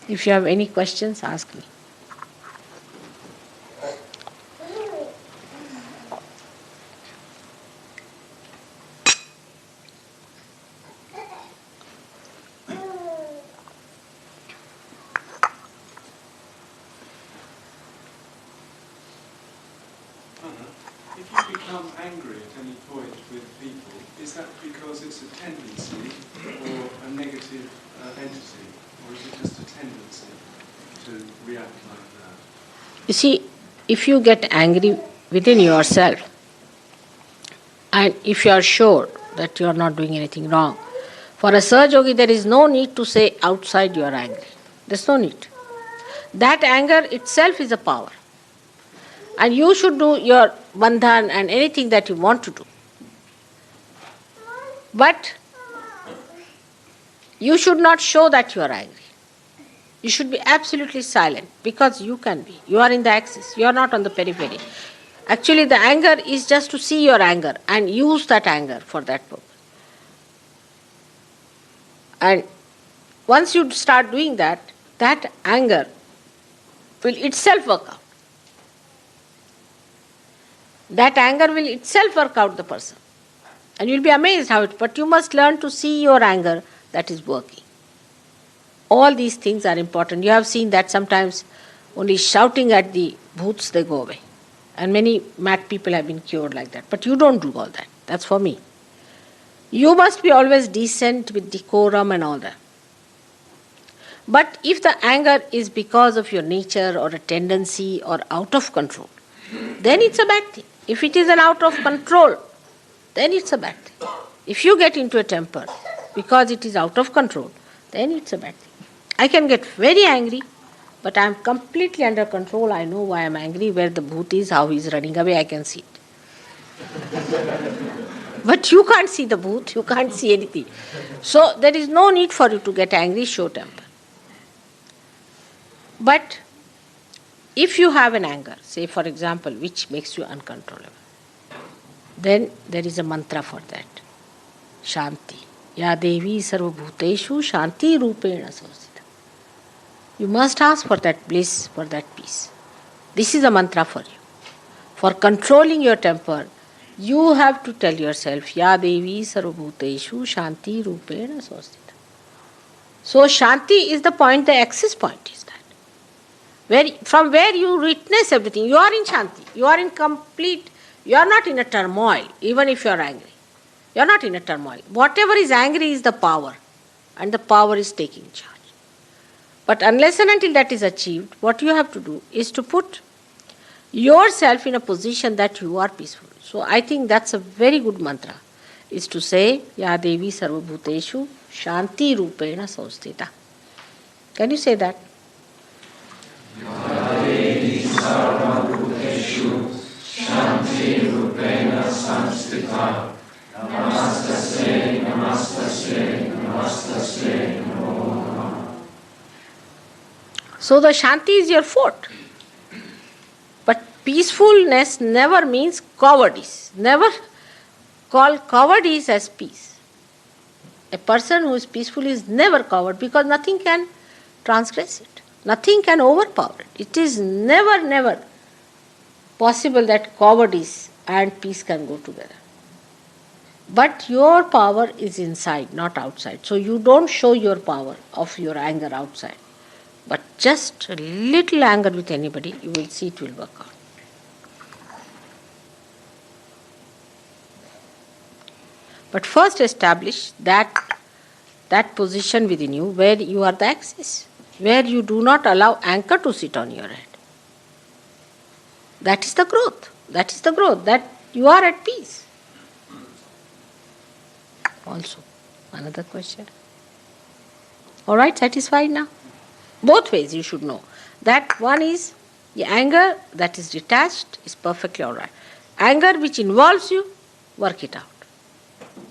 If you have any questions, ask me. If you become angry at any point with people, is that because it's a tendency or a negative entity, or is it just a tendency to react like that? You see, if you get angry within yourself, and if you are sure that you are not doing anything wrong, for a Sahaja Yogi, there is no need to say outside you are angry. There's no need. That anger itself is a power. And you should do your bandhan and anything that you want to do. But you should not show that you are angry. You should be absolutely silent because you can be. You are in the axis, you are not on the periphery. Actually, the anger is just to see your anger and use that anger for that purpose. And once you start doing that, that anger will itself work out. That anger will itself work out the person. And you'll be amazed how it, but you must learn to see your anger that is working. All these things are important. You have seen that sometimes only shouting at the bhoots, they go away. And many mad people have been cured like that. But you don't do all that. That's for me. You must be always decent with decorum and all that. But if the anger is because of your nature or a tendency or out of control, then it's a bad thing. If it is an out of control, then it's a bad thing. If you get into a temper because it is out of control, then it's a bad thing. I can get very angry, but I am completely under control. I know why I am angry, where the bhoot is, how he is running away, I can see it. But you can't see the bhoot, you can't see anything. So there is no need for you to get angry, show temper. But if you have an anger, say for example, which makes you uncontrollable, then there is a mantra for that. Shanti. Ya Devi Sarvabhuteshu Shanti Rupena Samsita. You must ask for that bliss, for that peace. This is a mantra for you. For controlling your temper, you have to tell yourself, Ya Devi Sarvabhuteshu Shanti Rupena Samsita. So Shanti is the point, the axis point is that. From where you witness everything, you are in Shanti. You are in complete, you are not in a turmoil, even if you are angry. You are not in a turmoil. Whatever is angry is the power, and the power is taking charge. But unless and until that is achieved, what you have to do is to put yourself in a position that you are peaceful. So I think that's a very good mantra, is to say, Ya Devi Sarvabhuteshu Shanti Rupena Samstita. Can you say that? Ya Devi Sarvabhuteshu Shanti Rupena Samstita. Namaste, namaste, namaste, namo namah. So the Shanti is your fort. But peacefulness never means cowardice. Never call cowardice as peace. A person who is peaceful is never coward because nothing can transgress it. Nothing can overpower it. It is never possible that cowardice and peace can go together. But your power is inside, not outside. So you don't show your power of your anger outside. But just a little anger with anybody, you will see it will work out. But first establish that position within you where you are the axis, where you do not allow anchor to sit on your head. That is the growth. That is the growth, that you are at peace. Also, another question. All right, satisfied now? Both ways you should know. That one is the anger that is detached is perfectly all right. Anger which involves you, work it out.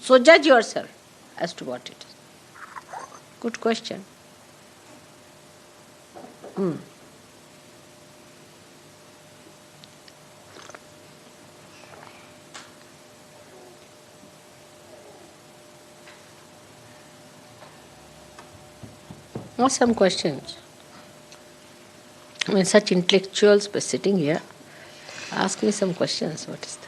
So judge yourself as to what it is. Good question. Awesome questions. When such intellectuals were sitting here, ask me some questions. What is that?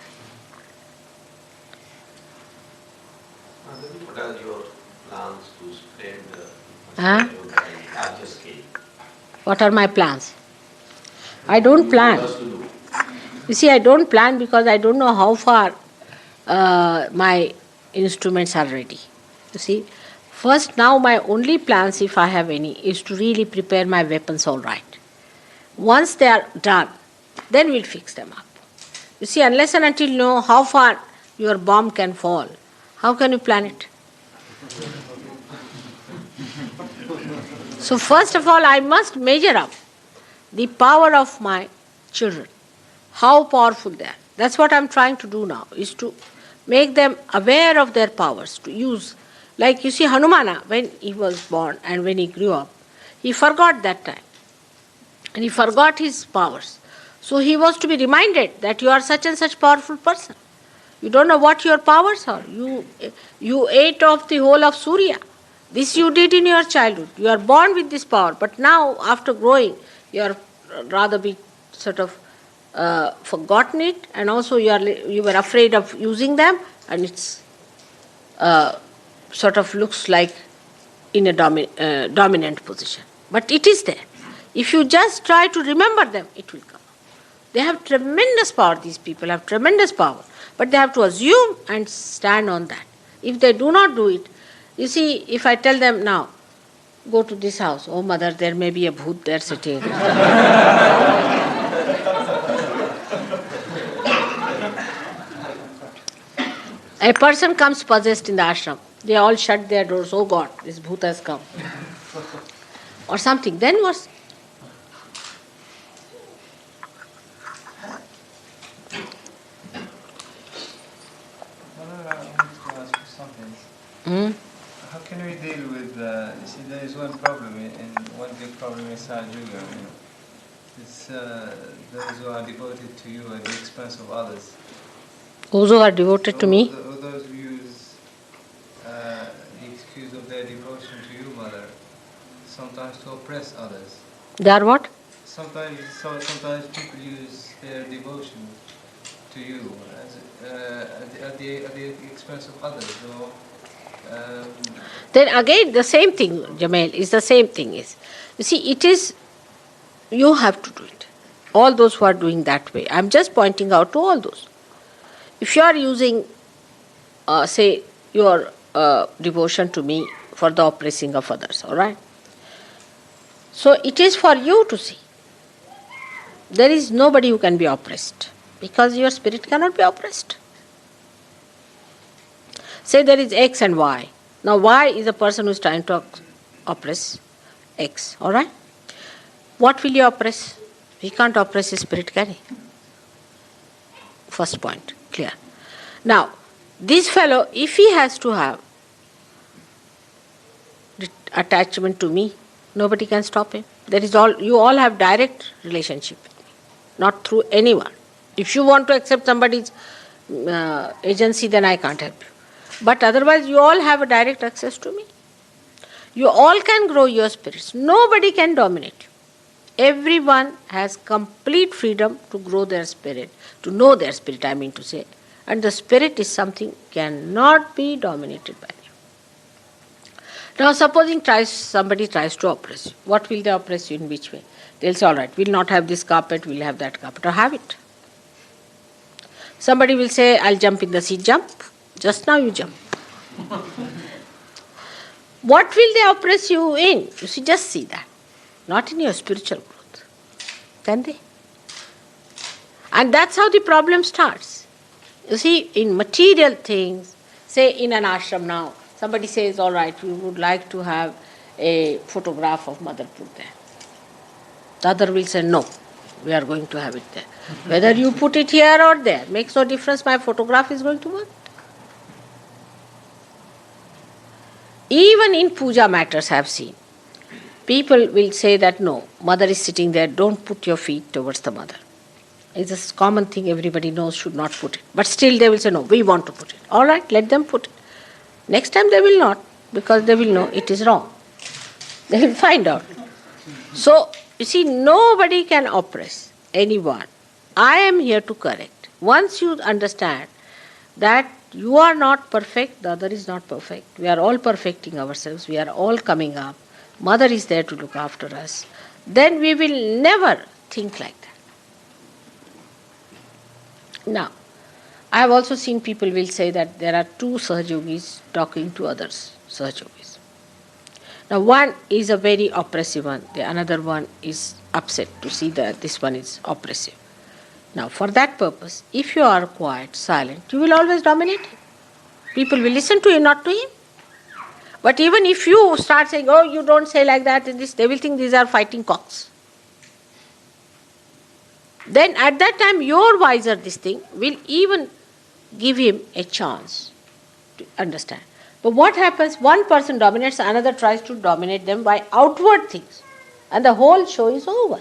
What are your plans to spread Huh? yoga in larger scale? What are my plans? I don't plan. What to do? You see, I don't plan because I don't know how far my instruments are ready. You see, first now my only plans, if I have any, is to really prepare my weapons all right. Once they are done, then we'll fix them up. You see, unless and until you know how far your bomb can fall, how can you plan it? So first of all, I must measure up the power of my children, how powerful they are. That's what I'm trying to do now, is to make them aware of their powers, to use. Like you see, Hanumana, when he was born and when he grew up, he forgot that time. And he forgot his powers. So he was to be reminded that you are such and such powerful person. You don't know what your powers are. You ate off the whole of Surya. This you did in your childhood. You are born with this power. But now, after growing, you are rather be sort of forgotten it, and also you were afraid of using them, and it's sort of looks like in a dominant position. But it is there. If you just try to remember them, it will come. They have tremendous power, these people have tremendous power. But they have to assume and stand on that. If they do not do it, you see, if I tell them now, go to this house, oh mother, there may be a bhoot there sitting. A person comes possessed in the ashram. They all shut their doors. Oh God, this bhoot has come. Or something. Then what's... I wanted to ask you something. Hmm? How can we deal with, you see, there is one problem, one big problem inside yoga. It's those who are devoted to you at the expense of others. Those who are devoted to me? Those who use the excuse of their devotion to you, Mother, sometimes to oppress others. They are what? Sometimes people use their devotion to you at the expense of others. So, Then again, the same thing, Jamail, is the same thing. Is, you see, it is, you have to do it. All those who are doing that way. I'm just pointing out to all those. If you are using, say, your devotion to me for the oppressing of others, all right? So it is for you to see. There is nobody who can be oppressed because your spirit cannot be oppressed. Say there is X and Y. Now Y is a person who is trying to oppress X, all right? What will you oppress? He can't oppress his spirit, can he? First point, clear. Now, this fellow, if he has to have attachment to me, nobody can stop him. You all have direct relationship with me, not through anyone. If you want to accept somebody's agency, then I can't help you. But otherwise, you all have a direct access to me. You all can grow your spirits. Nobody can dominate you. Everyone has complete freedom to grow their spirit, to know their spirit, I mean to say. And the spirit is something cannot be dominated by you. Now, supposing somebody tries to oppress you. What will they oppress you in which way? They'll say, all right, we'll not have this carpet, we'll have that carpet, or have it. Somebody will say, I'll jump in the sea, jump. Just now you jump. What will they oppress you in? You see, just see that. Not in your spiritual growth. Can they? And that's how the problem starts. You see, in material things, say in an ashram now, somebody says, all right, we would like to have a photograph of Mother put there. The other will say, no, we are going to have it there. Whether you put it here or there, makes no difference, my photograph is going to work. Even in puja matters I have seen, people will say that no, Mother is sitting there, don't put your feet towards the Mother. It's a common thing, everybody knows should not put it. But still they will say, no, we want to put it. All right, let them put it. Next time they will not, because they will know it is wrong. They will find out. So, You see, nobody can oppress anyone. I am here to correct. Once you understand that you are not perfect, the other is not perfect. We are all perfecting ourselves. We are all coming up. Mother is there to look after us. Then we will never think like that. Now, I have also seen people will say that there are two Sahajogis talking to others, Sahajogis. Now, one is a very oppressive one. The another one is upset to see that this one is oppressive. Now, for that purpose, if you are quiet, silent, you will always dominate him. People will listen to you, not to him. But even if you start saying, oh, you don't say like that, and this, they will think these are fighting cocks. Then at that time, your wiser this thing will even give him a chance to understand. But what happens, one person dominates, another tries to dominate them by outward things. And the whole show is over.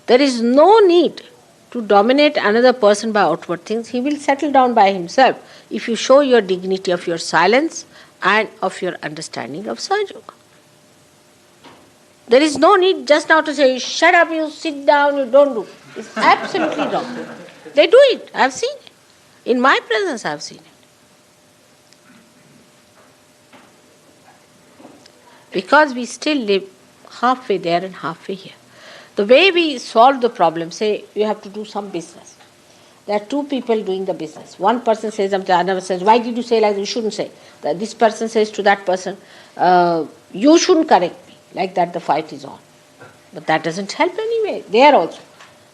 There is no need to dominate another person by outward things. He will settle down by himself if you show your dignity of your silence and of your understanding of Sahaja. There is no need just now to say, shut up, you sit down, you don't do. It's absolutely wrong. They do it. I have seen it. In my presence, I have seen it. Because we still live halfway there and halfway here. The way we solve the problem, say you have to do some business. There are two people doing the business. One person says something, another says, why did you say like that? You shouldn't say. This person says to that person, you shouldn't correct me. Like that the fight is on. But that doesn't help anyway, there also.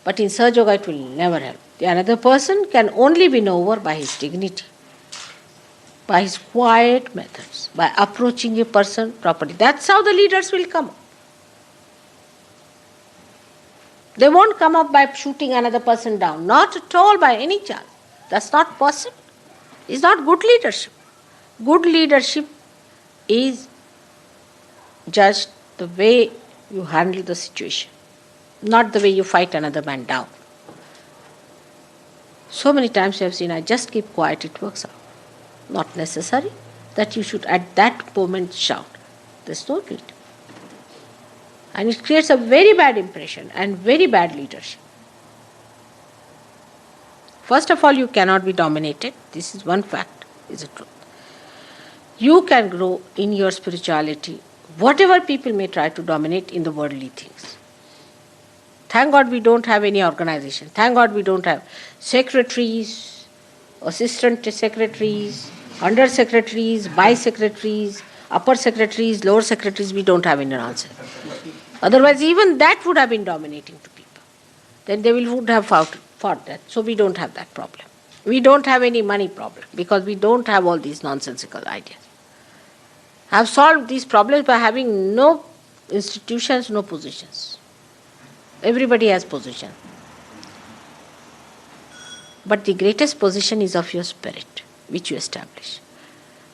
But in Sahaja Yoga it will never help. The another person can only win over by his dignity, by his quiet methods, by approaching a person properly. That's how the leaders will come up. They won't come up by shooting another person down. Not at all by any chance. That's not possible. It's not good leadership. Good leadership is judged the way you handle the situation, not the way you fight another man down. So many times you have seen, I just keep quiet, it works out. Not necessary that you should at that moment shout. There's no need. And it creates a very bad impression and very bad leadership. First of all, you cannot be dominated. This is one fact, is a truth. You can grow in your spirituality, whatever people may try to dominate in the worldly things. Thank God we don't have any organization. Thank God we don't have secretaries, assistant secretaries, under secretaries, by secretaries, upper secretaries, lower secretaries. We don't have any nonsense. Otherwise, even that would have been dominating to people. Then they would have fought that. So we don't have that problem. We don't have any money problem because we don't have all these nonsensical ideas. I have solved these problems by having no institutions, no positions. Everybody has position. But the greatest position is of your spirit, which you establish.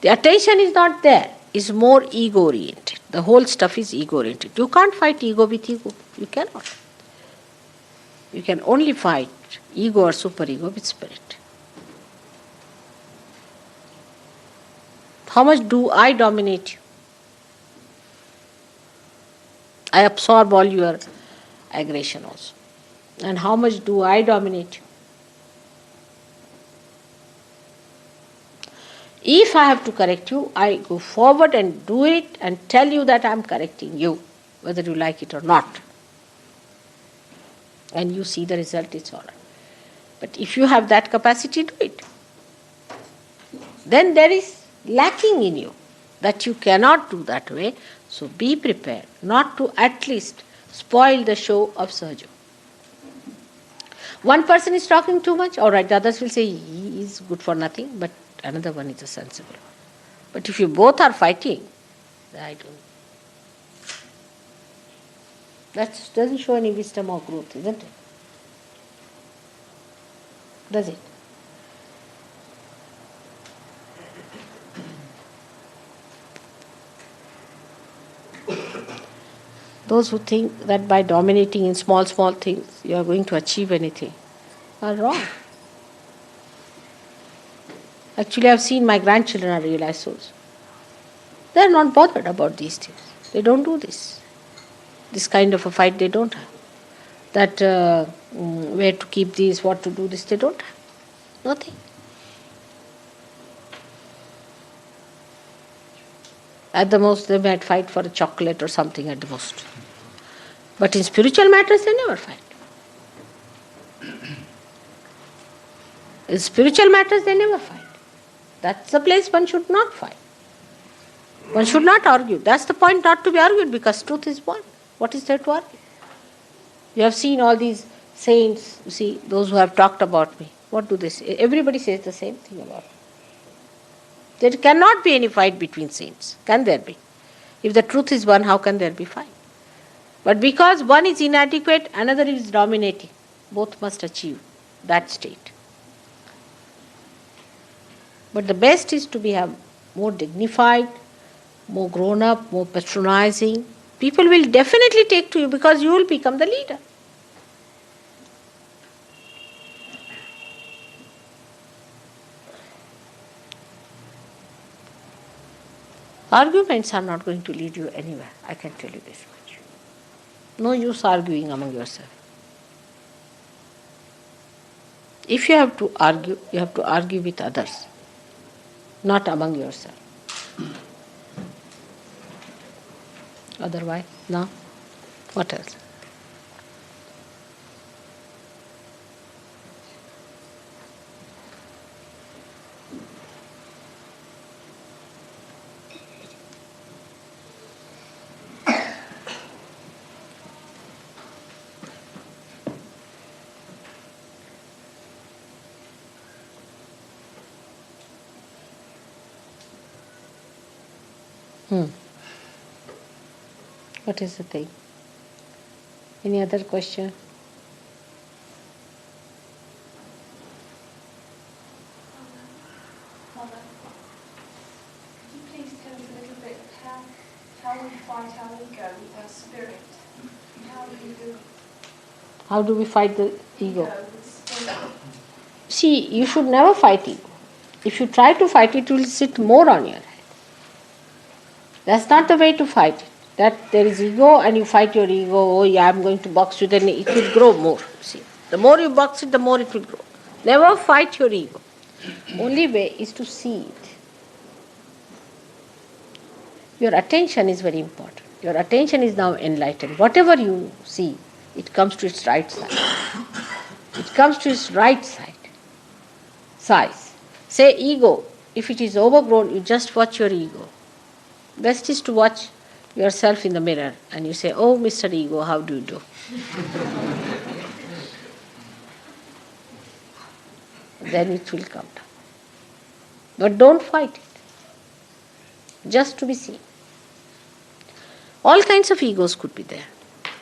The attention is not there, it's more ego-oriented. The whole stuff is ego-oriented. You can't fight ego with ego. You cannot. You can only fight ego or superego with spirit. How much do I dominate you? I absorb all your aggression also. And how much do I dominate you? If I have to correct you, I go forward and do it and tell you that I am correcting you, whether you like it or not. And you see the result, it's all right. But if you have that capacity, do it. Then there is lacking in you that you cannot do that way. So be prepared not to at least spoil the show of Sahaja. One person is talking too much, all right, the others will say he is good for nothing, but another one is a sensible one. But if you both are fighting, I don't. That doesn't show any wisdom or growth, isn't it? Does it? Those who think that by dominating in small things you are going to achieve anything are wrong. Actually, I have seen my grandchildren are realized souls. They are not bothered about these things. They don't do this. This kind of a fight they don't have. That where to keep these, what to do this, they don't have. Nothing. At the most, they might fight for a chocolate or something at the most. But in spiritual matters, they never fight. In spiritual matters, they never fight. That's the place one should not fight. One should not argue. That's the point, not to be argued, because truth is one. What is there to argue? You have seen all these saints, you see, those who have talked about me. What do they say? Everybody says the same thing about me. There cannot be any fight between saints. Can there be? If the truth is one, how can there be fight? But because one is inadequate, another is dominating. Both must achieve that state. But the best is to be more dignified, more grown up, more patronizing. People will definitely take to you because you will become the leader. Arguments are not going to lead you anywhere, I can tell you this much. No use arguing among yourself. If you have to argue with others, not among yourself. Otherwise, no. What else? What is the thing? Any other question? Mother, could you please tell us a little bit how we fight our ego with our spirit? How do we do it? How do we fight the ego? With spirit? See, you should never fight ego. If you try to fight it, it will sit more on your head. That's not the way to fight it. That there is ego and you fight your ego, oh yeah, I'm going to box you, then it will grow more. See, the more you box it, the more it will grow. Never fight your ego. Only way is to see it. Your attention is very important. Your attention is now enlightened. Whatever you see, it comes to its right side. It comes to its right side. Size. Say ego. If it is overgrown, you just watch your ego. Best is to watch yourself in the mirror and you say, oh, Mr. Ego, how do you do? Then it will come down. But don't fight it. Just to be seen. All kinds of egos could be there.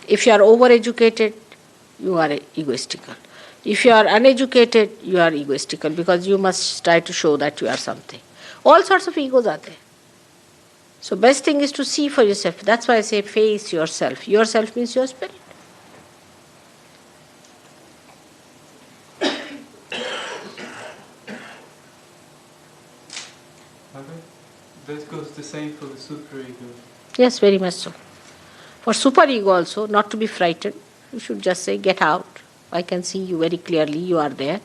If you are overeducated, you are egoistical. If you are uneducated, you are egoistical because you must try to show that you are something. All sorts of egos are there. So best thing is to see for yourself. That's why I say face yourself. Yourself means your spirit. Okay. That goes the same for the superego. Yes, very much so. For superego also, not to be frightened, you should just say, get out. I can see you very clearly, you are there.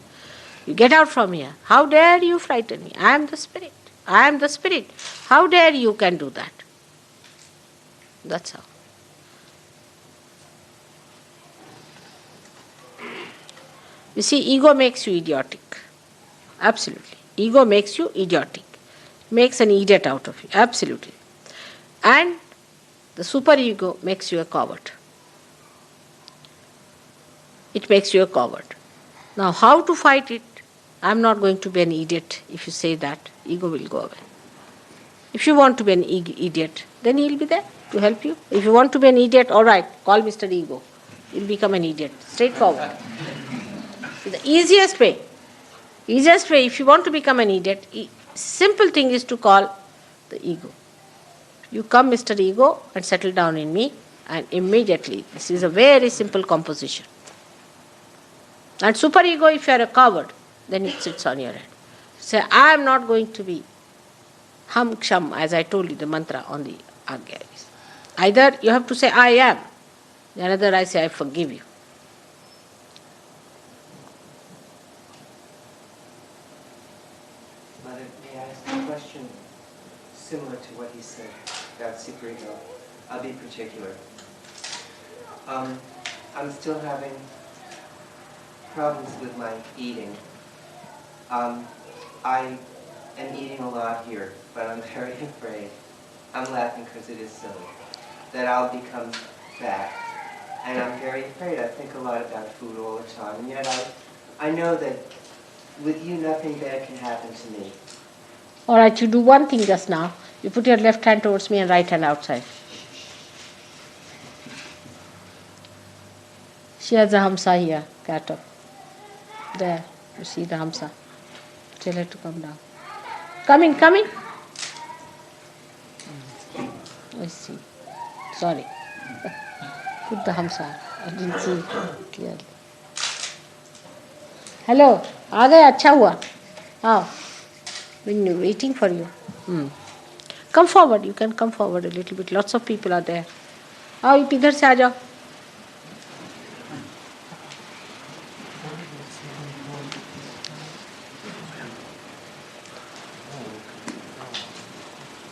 You get out from here. How dare you frighten me? I am the spirit. I am the spirit. How dare you can do that? That's how. You see, ego makes you idiotic. Absolutely. Ego makes you idiotic. Makes an idiot out of you. Absolutely. And the superego makes you a coward. It makes you a coward. Now, how to fight it? I'm not going to be an idiot. If you say that, ego will go away. If you want to be an idiot, then he'll be there to help you. If you want to be an idiot, all right, call Mr. Ego. You'll become an idiot. Straightforward. The easiest way, if you want to become an idiot, simple thing is to call the ego. You come, Mr. Ego, and settle down in me, and immediately, this is a very simple composition. And superego, if you are a coward, then it sits on your head. Say, I am not going to be hum ksham, as I told you, the mantra on the Agya is. Either you have to say, I am. Another I say, I forgive you. Mother, may I ask a question similar to what he said about super ego? I'll be particular. I'm still having problems with my eating. I am eating a lot here, but I'm very afraid, I'm laughing because it is silly, that I'll become fat. And I'm very afraid. I think a lot about food all the time. And yet I know that with you nothing bad can happen to me. All right, you do one thing just now. You put your left hand towards me and right hand outside. She has a hamsa here, cat up. There, you see the hamsa. Tell her to come down. Come in, come in. I see. Sorry. Put the hamsa. I didn't see it clearly. Hello. आ गए अच्छा हुआ. How? Been waiting for you. Come forward. You can come forward a little bit. Lots of people are there. आओ आप इधर से आ जाओ.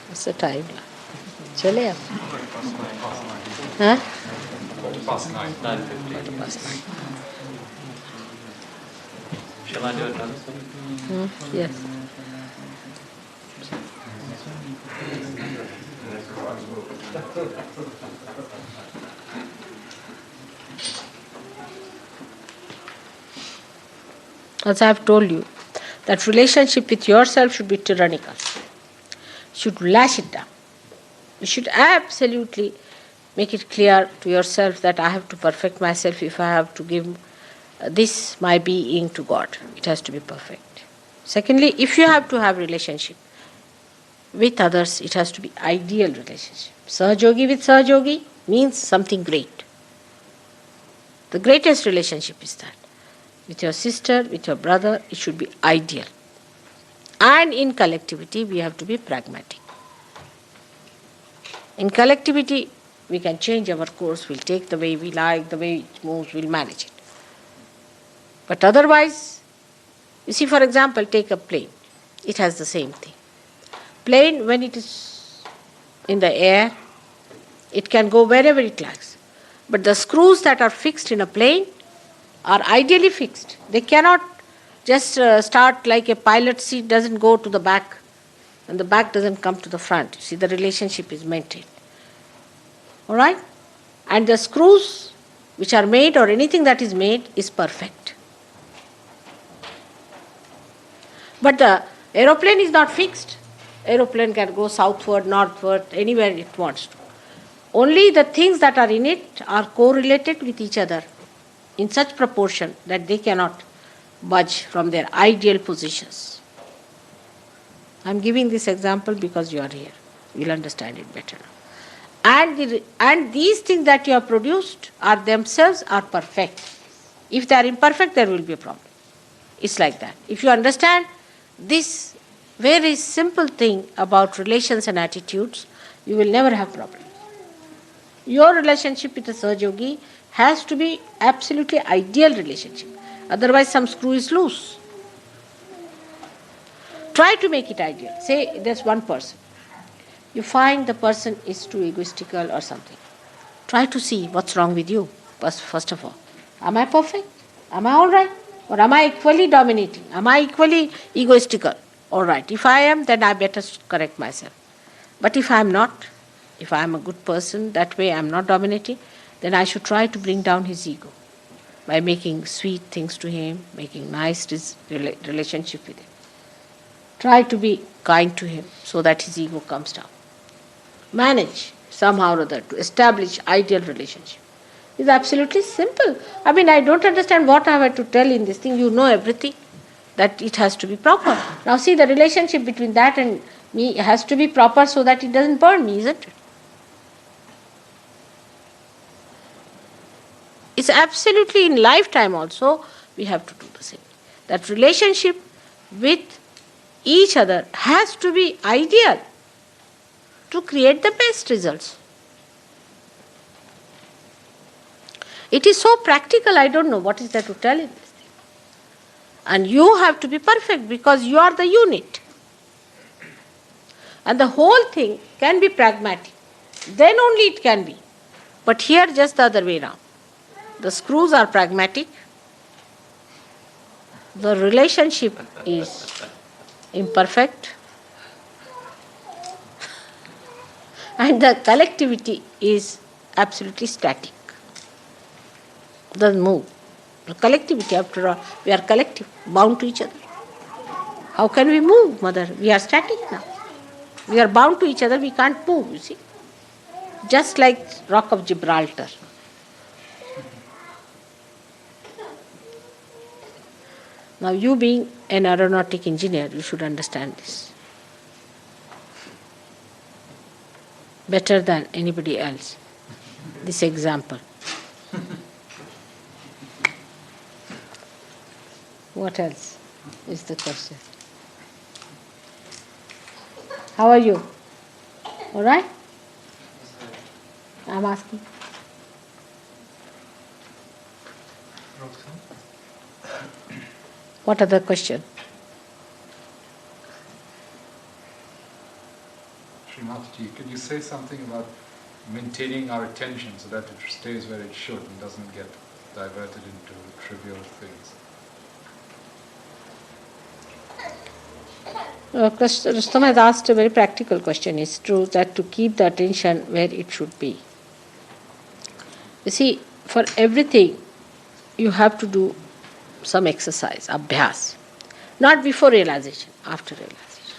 What's the time? चले आप. हाँ? 9:50. Shall I do it, Madam? Yes. As I have told you, that relationship with yourself should be tyrannical. Should lash it down. You should absolutely make it clear to yourself that I have to perfect myself if I have to give this my being to God. It has to be perfect. Secondly, if you have to have relationship with others, it has to be ideal relationship. Sahajogi with Sahajogi means something great. The greatest relationship is that. With your sister, with your brother, it should be ideal. And in collectivity, we have to be pragmatic. In collectivity, we can change our course, we'll take the way we like, the way it moves, we'll manage it. But otherwise, you see, for example, take a plane. It has the same thing. Plane, when it is in the air, it can go wherever it likes. But the screws that are fixed in a plane are ideally fixed. They cannot just start like a pilot seat doesn't go to the back and the back doesn't come to the front. You see, the relationship is maintained. All right? And the screws which are made or anything that is made is perfect. But the aeroplane is not fixed. Aeroplane can go southward, northward, anywhere it wants to. Only the things that are in it are correlated with each other in such proportion that they cannot budge from their ideal positions. I am giving this example because you are here. You will understand it better now. And these things that you have produced are themselves are perfect. If they are imperfect, there will be a problem. It's like that. If you understand this very simple thing about relations and attitudes, you will never have problems. Your relationship with a Sahajogi has to be absolutely ideal relationship. Otherwise, some screw is loose. Try to make it ideal. Say there's one person. You find the person is too egoistical or something. Try to see what's wrong with you, first of all. Am I perfect? Am I all right? Or am I equally dominating? Am I equally egoistical? All right. If I am, then I better correct myself. But if I am not, if I am a good person, that way I am not dominating, then I should try to bring down his ego by making sweet things to him, making nice relationship with him. Try to be kind to him so that his ego comes down. Manage somehow or other to establish ideal relationship. It's absolutely simple. I mean, I don't understand what I have to tell in this thing. You know everything, that it has to be proper. Now see, the relationship between that and me has to be proper so that it doesn't burn me, isn't it? It's absolutely in lifetime also we have to do the same. That relationship with each other has to be ideal to create the best results. It is so practical, I don't know what is there to tell in this thing. And you have to be perfect because you are the unit. And the whole thing can be pragmatic. Then only it can be. But here just the other way around. The screws are pragmatic. The relationship is imperfect. And the collectivity is absolutely static. Doesn't move. The collectivity, after all, we are collective, bound to each other. How can we move, Mother? We are static now. We are bound to each other, we can't move, you see. Just like Rock of Gibraltar. Now you being an aeronautic engineer, you should understand this better than anybody else. This example. What else is the question? How are you? All right? I'm asking. What other question? Srimataji, could you say something about maintaining our attention so that it stays where it should and doesn't get diverted into trivial things? Rustam has asked a very practical question. It's true that to keep the attention where it should be. You see, for everything, you have to do some exercise, abhyas. Not before realization, after realization.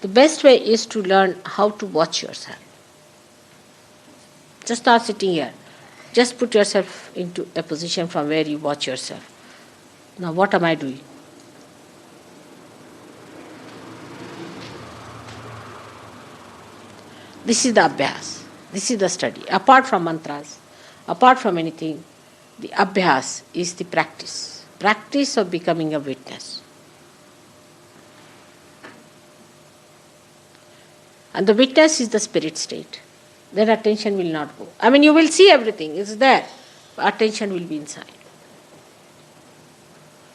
The best way is to learn how to watch yourself. Just not sitting here. Just put yourself into a position from where you watch yourself. Now, what am I doing? This is the abhyas. This is the study. Apart from mantras, apart from anything, the abhyas is the practice. Practice of becoming a witness. And the witness is the spirit state. Then attention will not go. I mean, you will see everything, it's there. But attention will be inside.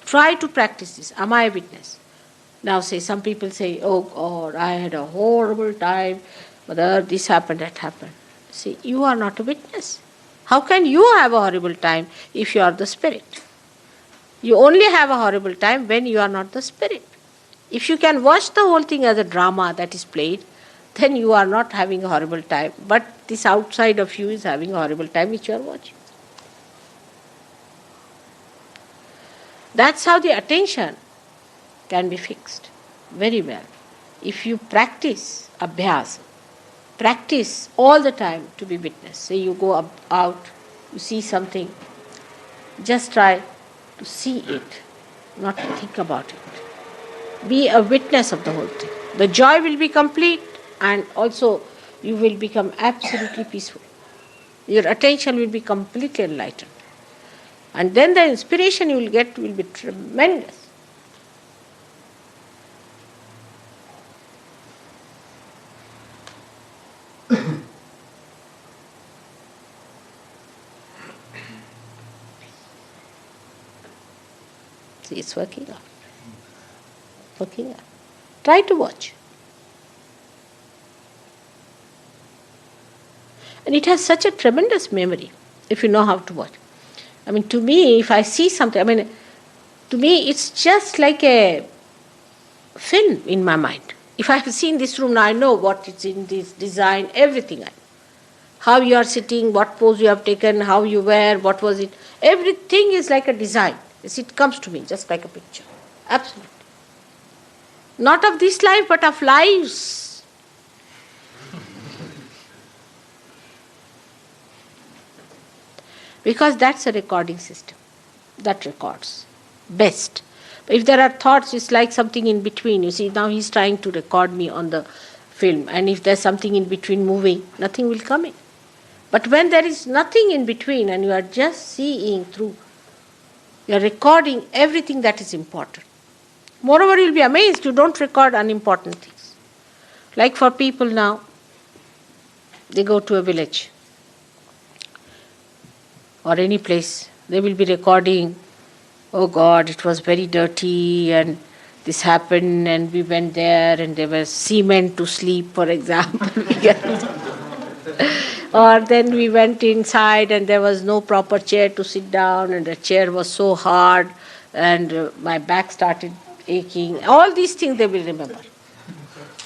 Try to practice this. Am I a witness? Now say, some people say, oh God, I had a horrible time. Mother, this happened, that happened. See, you are not a witness. How can you have a horrible time if you are the spirit? You only have a horrible time when you are not the spirit. If you can watch the whole thing as a drama that is played, then you are not having a horrible time. But this outside of you is having a horrible time which you are watching. That's how the attention can be fixed very well. If you practice abhyas, practice all the time to be witness. Say you go out, you see something, just try to see it, not to think about it. Be a witness of the whole thing. The joy will be complete and also you will become absolutely peaceful. Your attention will be completely enlightened. And then the inspiration you will get will be tremendous. See, it's working out. Working out. Try to watch. And it has such a tremendous memory if you know how to watch. I mean, to me, if I see something, to me it's just like a film in my mind. If I have seen this room now, I know what is in this design, everything I know. How you are sitting, what pose you have taken, how you wear, what was it. Everything is like a design. It comes to me just like a picture. Absolutely. Not of this life, but of lives. Because that's a recording system that records best. But if there are thoughts, it's like something in between. You see, now he's trying to record me on the film, and if there's something in between moving, nothing will come in. But when there is nothing in between and you are just seeing through, you are recording everything that is important. Moreover, you'll be amazed you don't record unimportant things. Like for people now, they go to a village. or any place. They will be recording, oh God, it was very dirty and this happened and we went there and there was cement to sleep, for example. Or then we went inside and there was no proper chair to sit down and the chair was so hard and my back started aching. All these things they will remember.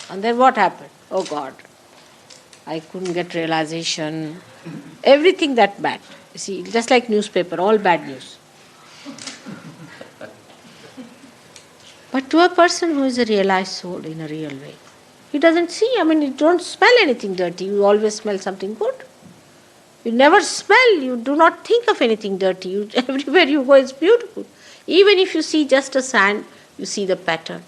And then what happened? Oh God, I couldn't get realization. Everything that bad. You see, just like newspaper, all bad news. But to a person who is a realized soul in a real way, he doesn't see, you don't smell anything dirty, you always smell something good. You never smell, you do not think of anything dirty. Everywhere you go, it's beautiful. Even if you see just a sand, you see the pattern.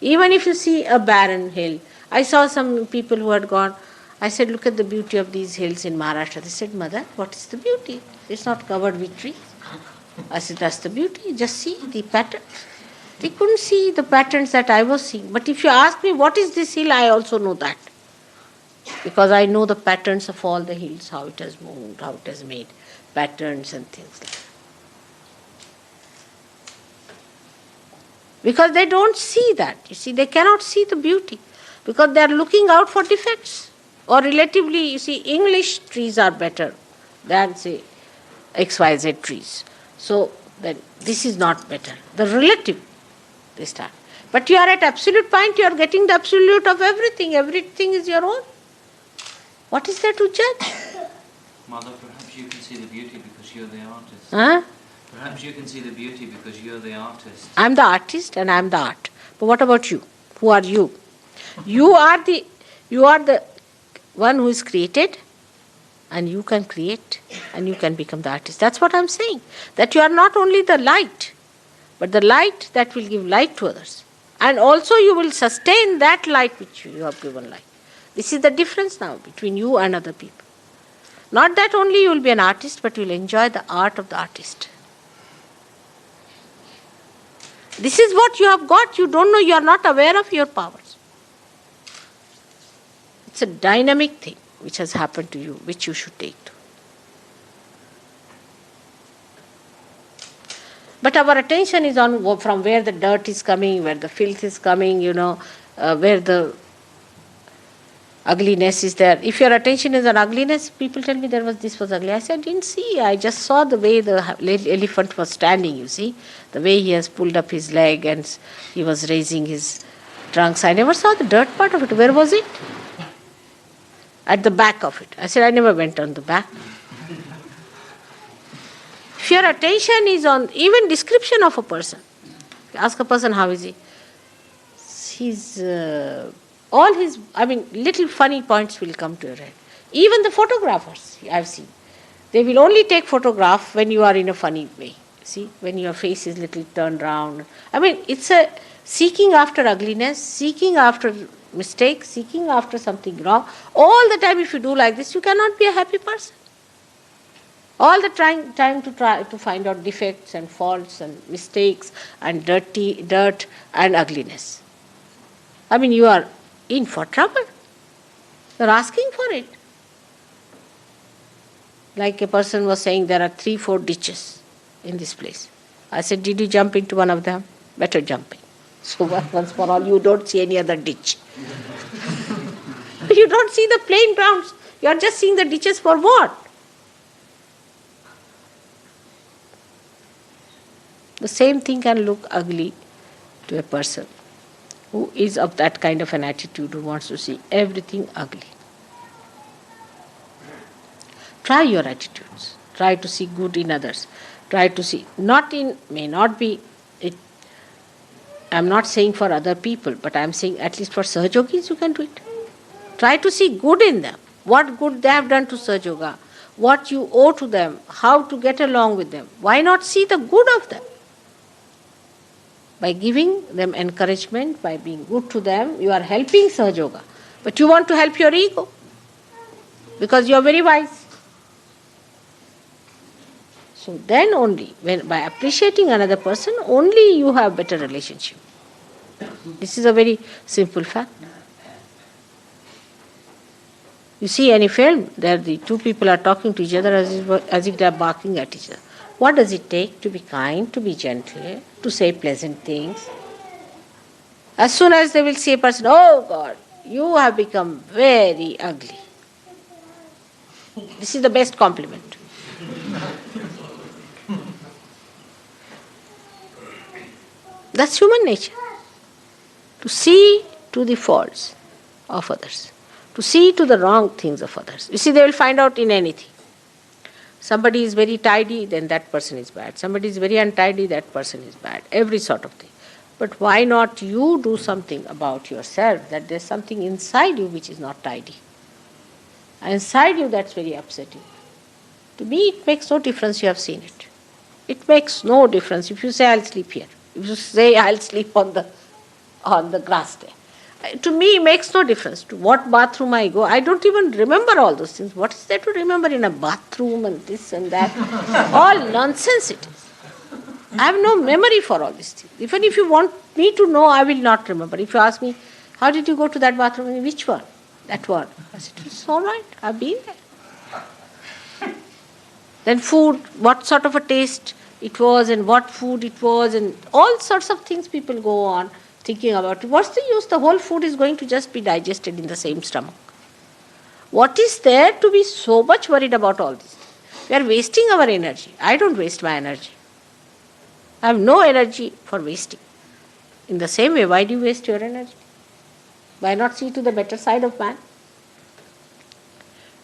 Even if you see a barren hill. I saw some people who had gone, I said, look at the beauty of these hills in Maharashtra. They said, Mother, what is the beauty? It's not covered with trees. I said, that's the beauty, just see the patterns. They couldn't see the patterns that I was seeing. But if you ask me, what is this hill, I also know that. Because I know the patterns of all the hills, how it has moved, how it has made patterns and things like that. Because they don't see that. You see, they cannot see the beauty. Because they are looking out for defects. Or relatively, you see, English trees are better than, say, XYZ trees. So, then this is not better. The relative, they start. But you are at absolute point, you are getting the absolute of everything. Everything is your own. What is there to judge? Mother, perhaps you can see the beauty because you're the artist. Huh? Perhaps you can see the beauty because you're the artist. I'm the artist and I'm the art. But what about you? Who are you? You are the one who is created, and you can create and you can become the artist. That's what I'm saying. That you are not only the light, but the light that will give light to others. And also you will sustain that light which you have given light. This is the difference now between you and other people. Not that only you will be an artist, but you will enjoy the art of the artist. This is what you have got. You don't know, you are not aware of your powers. It's a dynamic thing which has happened to you, which you should take to. But our attention is on from where the dirt is coming, where the filth is coming, where the ugliness is there. If your attention is on ugliness, people tell me this was ugly. I said, I didn't see. I just saw the way the elephant was standing, you see. The way he has pulled up his leg and he was raising his trunks. I never saw the dirt part of it. Where was it? At the back of it. I said, I never went on the back. If your attention is on even description of a person, ask a person, how is he? Little funny points will come to your head. Even the photographers, I've seen, they will only take photograph when you are in a funny way. See, when your face is little turned round. It's a seeking after ugliness, seeking after mistakes, seeking after something wrong. All the time if you do like this, you cannot be a happy person. All the time to try to find out defects and faults and mistakes and dirt and ugliness. You are in for trouble. You are asking for it. Like a person was saying, there are 3-4 ditches in this place. I said, did you jump into one of them? Better jump in. So once for all, you don't see any other ditch. You don't see the plain grounds. You are just seeing the ditches for what? The same thing can look ugly to a person who is of that kind of an attitude, who wants to see everything ugly. Try your attitudes. Try to see good in others. Try to see, I'm not saying for other people, but I'm saying at least for Sahajogis you can do it. Try to see good in them. What good they have done to Sahajoga. What you owe to them. How to get along with them. Why not see the good of them? By giving them encouragement, by being good to them, you are helping Sahajoga. But you want to help your ego. Because you are very wise. So then only, by appreciating another person, only you have better relationship. This is a very simple fact. You see any film, there the two people are talking to each other as if they are barking at each other. What does it take to be kind, to be gentle, to say pleasant things? As soon as they will see a person, oh God, you have become very ugly. This is the best compliment. That's human nature. To see to the faults of others, to see to the wrong things of others. You see, they will find out in anything. Somebody is very tidy, then that person is bad. Somebody is very untidy, that person is bad. Every sort of thing. But why not you do something about yourself, that there's something inside you which is not tidy. And inside you that's very upsetting. To me it makes no difference, you have seen it. It makes no difference if you say I'll sleep here. If you say I'll sleep on the grass there. To me it makes no difference. To what bathroom I go, I don't even remember all those things. What is there to remember in a bathroom and this and that? All nonsense it is. I have no memory for all these things. Even if you want me to know, I will not remember. If you ask me, how did you go to that bathroom? Which one? That one. I said, it's all right, I've been there. Then food, what sort of a taste it was and what food it was and all sorts of things people go on thinking about it. What's the use? The whole food is going to just be digested in the same stomach. What is there to be so much worried about all this? We are wasting our energy. I don't waste my energy. I have no energy for wasting. In the same way, why do you waste your energy? Why not see to the better side of man?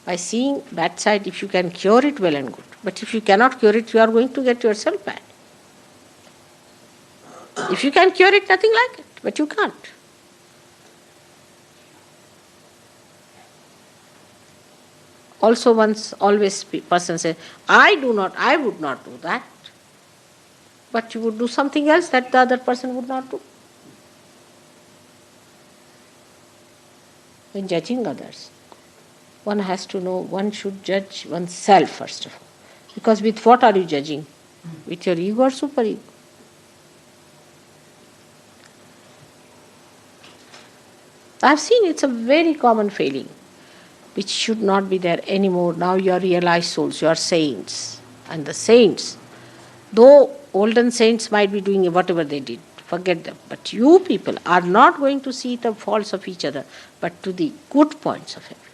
By seeing bad side, if you can cure it, well and good. But if you cannot cure it, you are going to get yourself bad. If you can cure it, nothing like it. But you can't. Also always person says, I would not do that. But you would do something else that the other person would not do. When judging others, one has to know one should judge oneself first of all. Because with what are you judging? With your ego or superego? I have seen it's a very common failing, which should not be there anymore. Now you are realized souls, you are saints. And the saints, though olden saints might be doing whatever they did, forget them. But you people are not going to see the faults of each other, but to the good points of everyone.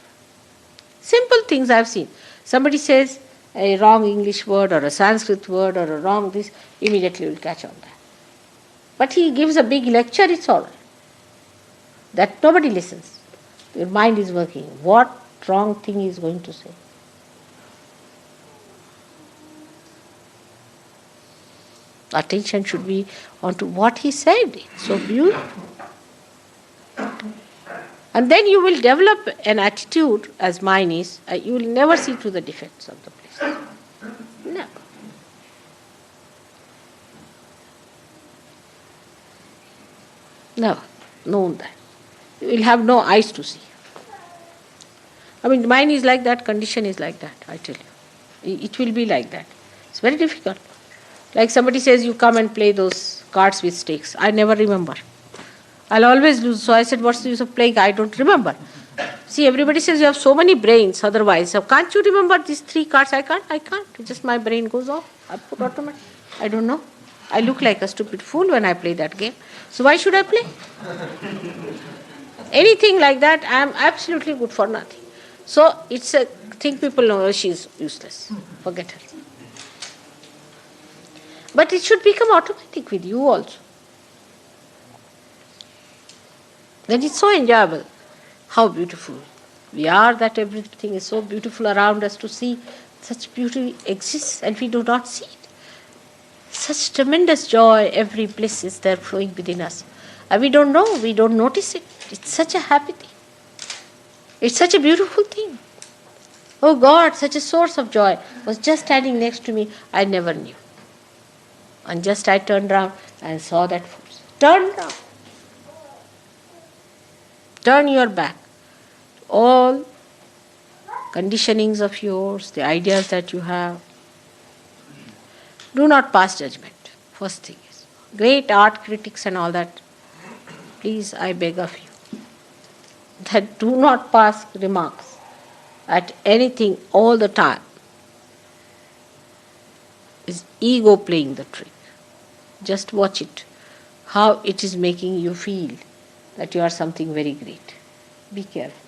Simple things I have seen. Somebody says a wrong English word or a Sanskrit word or a wrong this, immediately will catch on that. But he gives a big lecture, it's all right. That nobody listens. Your mind is working. What wrong thing he is going to say? Attention should be onto what he said. It's so beautiful. And then you will develop an attitude, as mine is, you will never see through the defects of the place. Never. Never. Known that. You will have no eyes to see. I mean, mine is like that, condition is like that, I tell you. It will be like that. It's very difficult. Like somebody says, you come and play those cards with stakes. I never remember. I'll always lose. So I said, what's the use of playing? I don't remember. See, everybody says you have so many brains otherwise. So can't you remember these 3 cards? I can't. Just my brain goes off. I put automatic. I don't know. I look like a stupid fool when I play that game. So why should I play? Anything like that, I am absolutely good for nothing. So it's a thing people know, she's useless. Forget her. But it should become automatic with you also. Then it's so enjoyable. How beautiful we are, that everything is so beautiful around us to see. Such beauty exists and we do not see it. Such tremendous joy, every bliss is there flowing within us. And we don't know, we don't notice it. It's such a happy thing. It's such a beautiful thing. Oh God, such a source of joy was just standing next to me. I never knew. And just I turned around and saw that force. Turn around. Turn your back. All conditionings of yours, the ideas that you have. Do not pass judgment. First thing is. Great art critics and all that. Please, I beg of you, that do not pass remarks. at anything all the time is ego playing the trick. Just watch it, how it is making you feel that you are something very great. Be careful.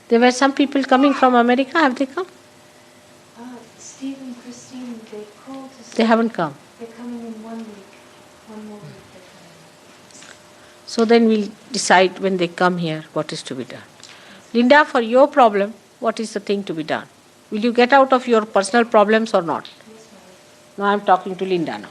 There were some people coming from America. Have they come? Steve and Christine, they called to say They haven't come. they're coming in 1 week. 1 more week they're coming. So then we'll decide when they come here what is to be done. Linda, for your problem, what is the thing to be done? Will you get out of your personal problems or not? Yes, ma'am. Now I'm talking to Linda now.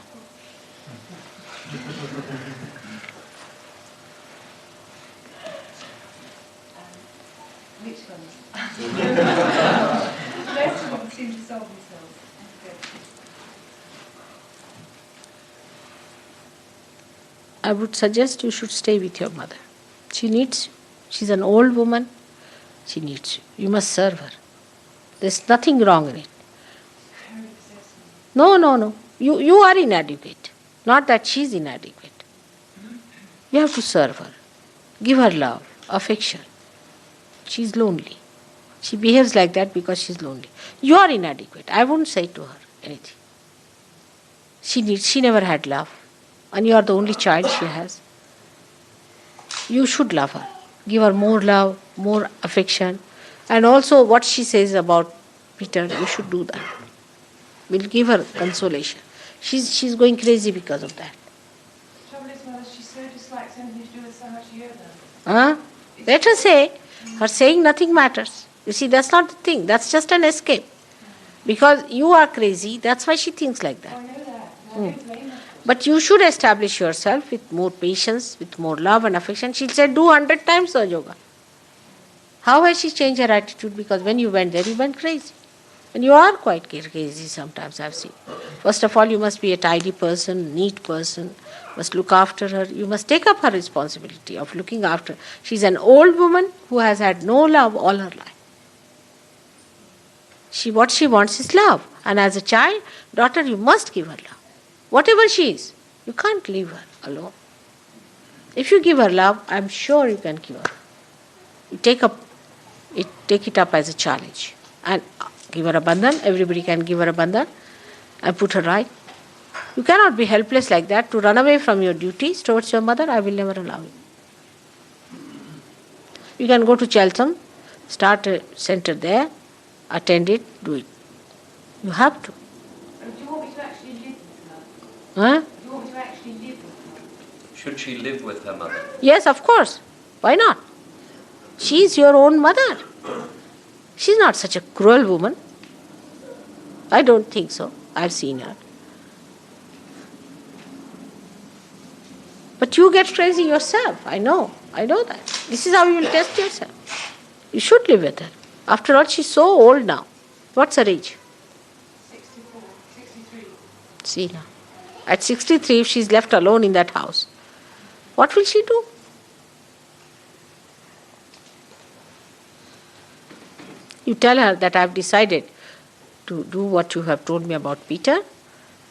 Which ones? The rest of them seem to solve themselves. I would suggest you should stay with your mother. She needs you. She's an old woman. She needs you. You must serve her. There's nothing wrong in it. Very possessive. No. You are inadequate. Not that she's inadequate. You have to serve her. Give her love, affection. She's lonely. She behaves like that because she's lonely. You are inadequate. I won't say to her anything. She never had love. And you are the only child she has. You should love her. Give her more love, more affection. And also what she says about Peter, you should do that. We'll give her consolation. She's going crazy because of that. The trouble is, Mother, she so dislikes anything to do with so much yoga. Huh? Let her say. Her saying nothing matters. You see, that's not the thing. That's just an escape. Because you are crazy, that's why she thinks like Oh, that. I know that. And I don't blame her. But you should establish yourself with more patience, with more love and affection. She said, do 100 times the yoga. How has she changed her attitude? Because when you went there, you went crazy. And you are quite crazy sometimes, I've seen. First of all, you must be a tidy person, neat person, must look after her. You must take up her responsibility of looking after her. She's an old woman who has had no love all her life. What she wants is love. And as a child, daughter, you must give her love. Whatever she is, you can't leave her alone. If you give her love, I'm sure you can give her. You take it up as a challenge and give her a bandhan. Everybody can give her a bandhan and put her right. You cannot be helpless like that to run away from your duties towards your mother. I will never allow you. You can go to Cheltenham, start a center there, attend it, do it. You have to. Do you want me to actually live with her? Huh? Do you want me to actually live with her? Should she live with her mother? Yes, of course. Why not? She is your own mother. She's not such a cruel woman. I don't think so. I've seen her. But you get crazy yourself. I know that. This is how you will test yourself. You should live with her. After all, she's so old now. What's her age? 64, 63. See now. At 63, if she's left alone in that house, what will she do? You tell her that I've decided to do what you have told me about Peter.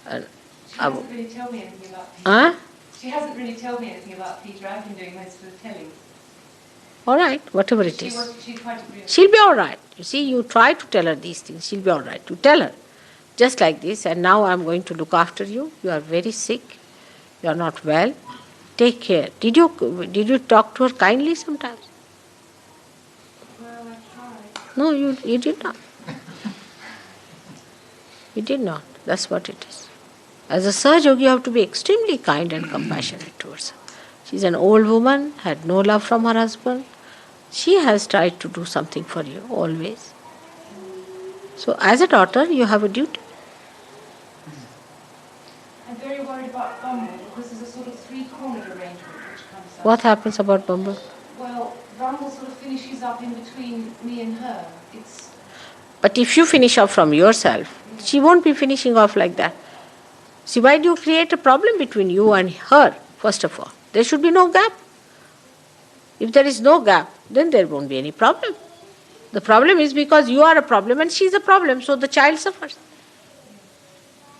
She hasn't really told me anything about Peter. Huh? She hasn't really told me anything about Peter. I've been doing most of the telling. All right, whatever it is. She's quite agreeable. She'll be all right. You see, you try to tell her these things. She'll be all right. You tell her, just like this, and now I'm going to look after you. You are very sick. You are not well. Take care. Did you talk to her kindly sometimes? Well, I tried. No, you did not. You did not. That's what it is. As a Sahaj Yogi, you have to be extremely kind and compassionate towards her. She's an old woman, had no love from her husband. She has tried to do something for you, always. So as a daughter, you have a duty. I'm very worried about Bumble because there's a sort of three-cornered arrangement which comes up. What happens about Bumble? Well, Bumble sort of finishes up in between me and her. But if you finish off from yourself, she won't be finishing off like that. See, why do you create a problem between you and her, first of all? There should be no gap. If there is no gap, then there won't be any problem. The problem is because you are a problem and she is a problem, so the child suffers.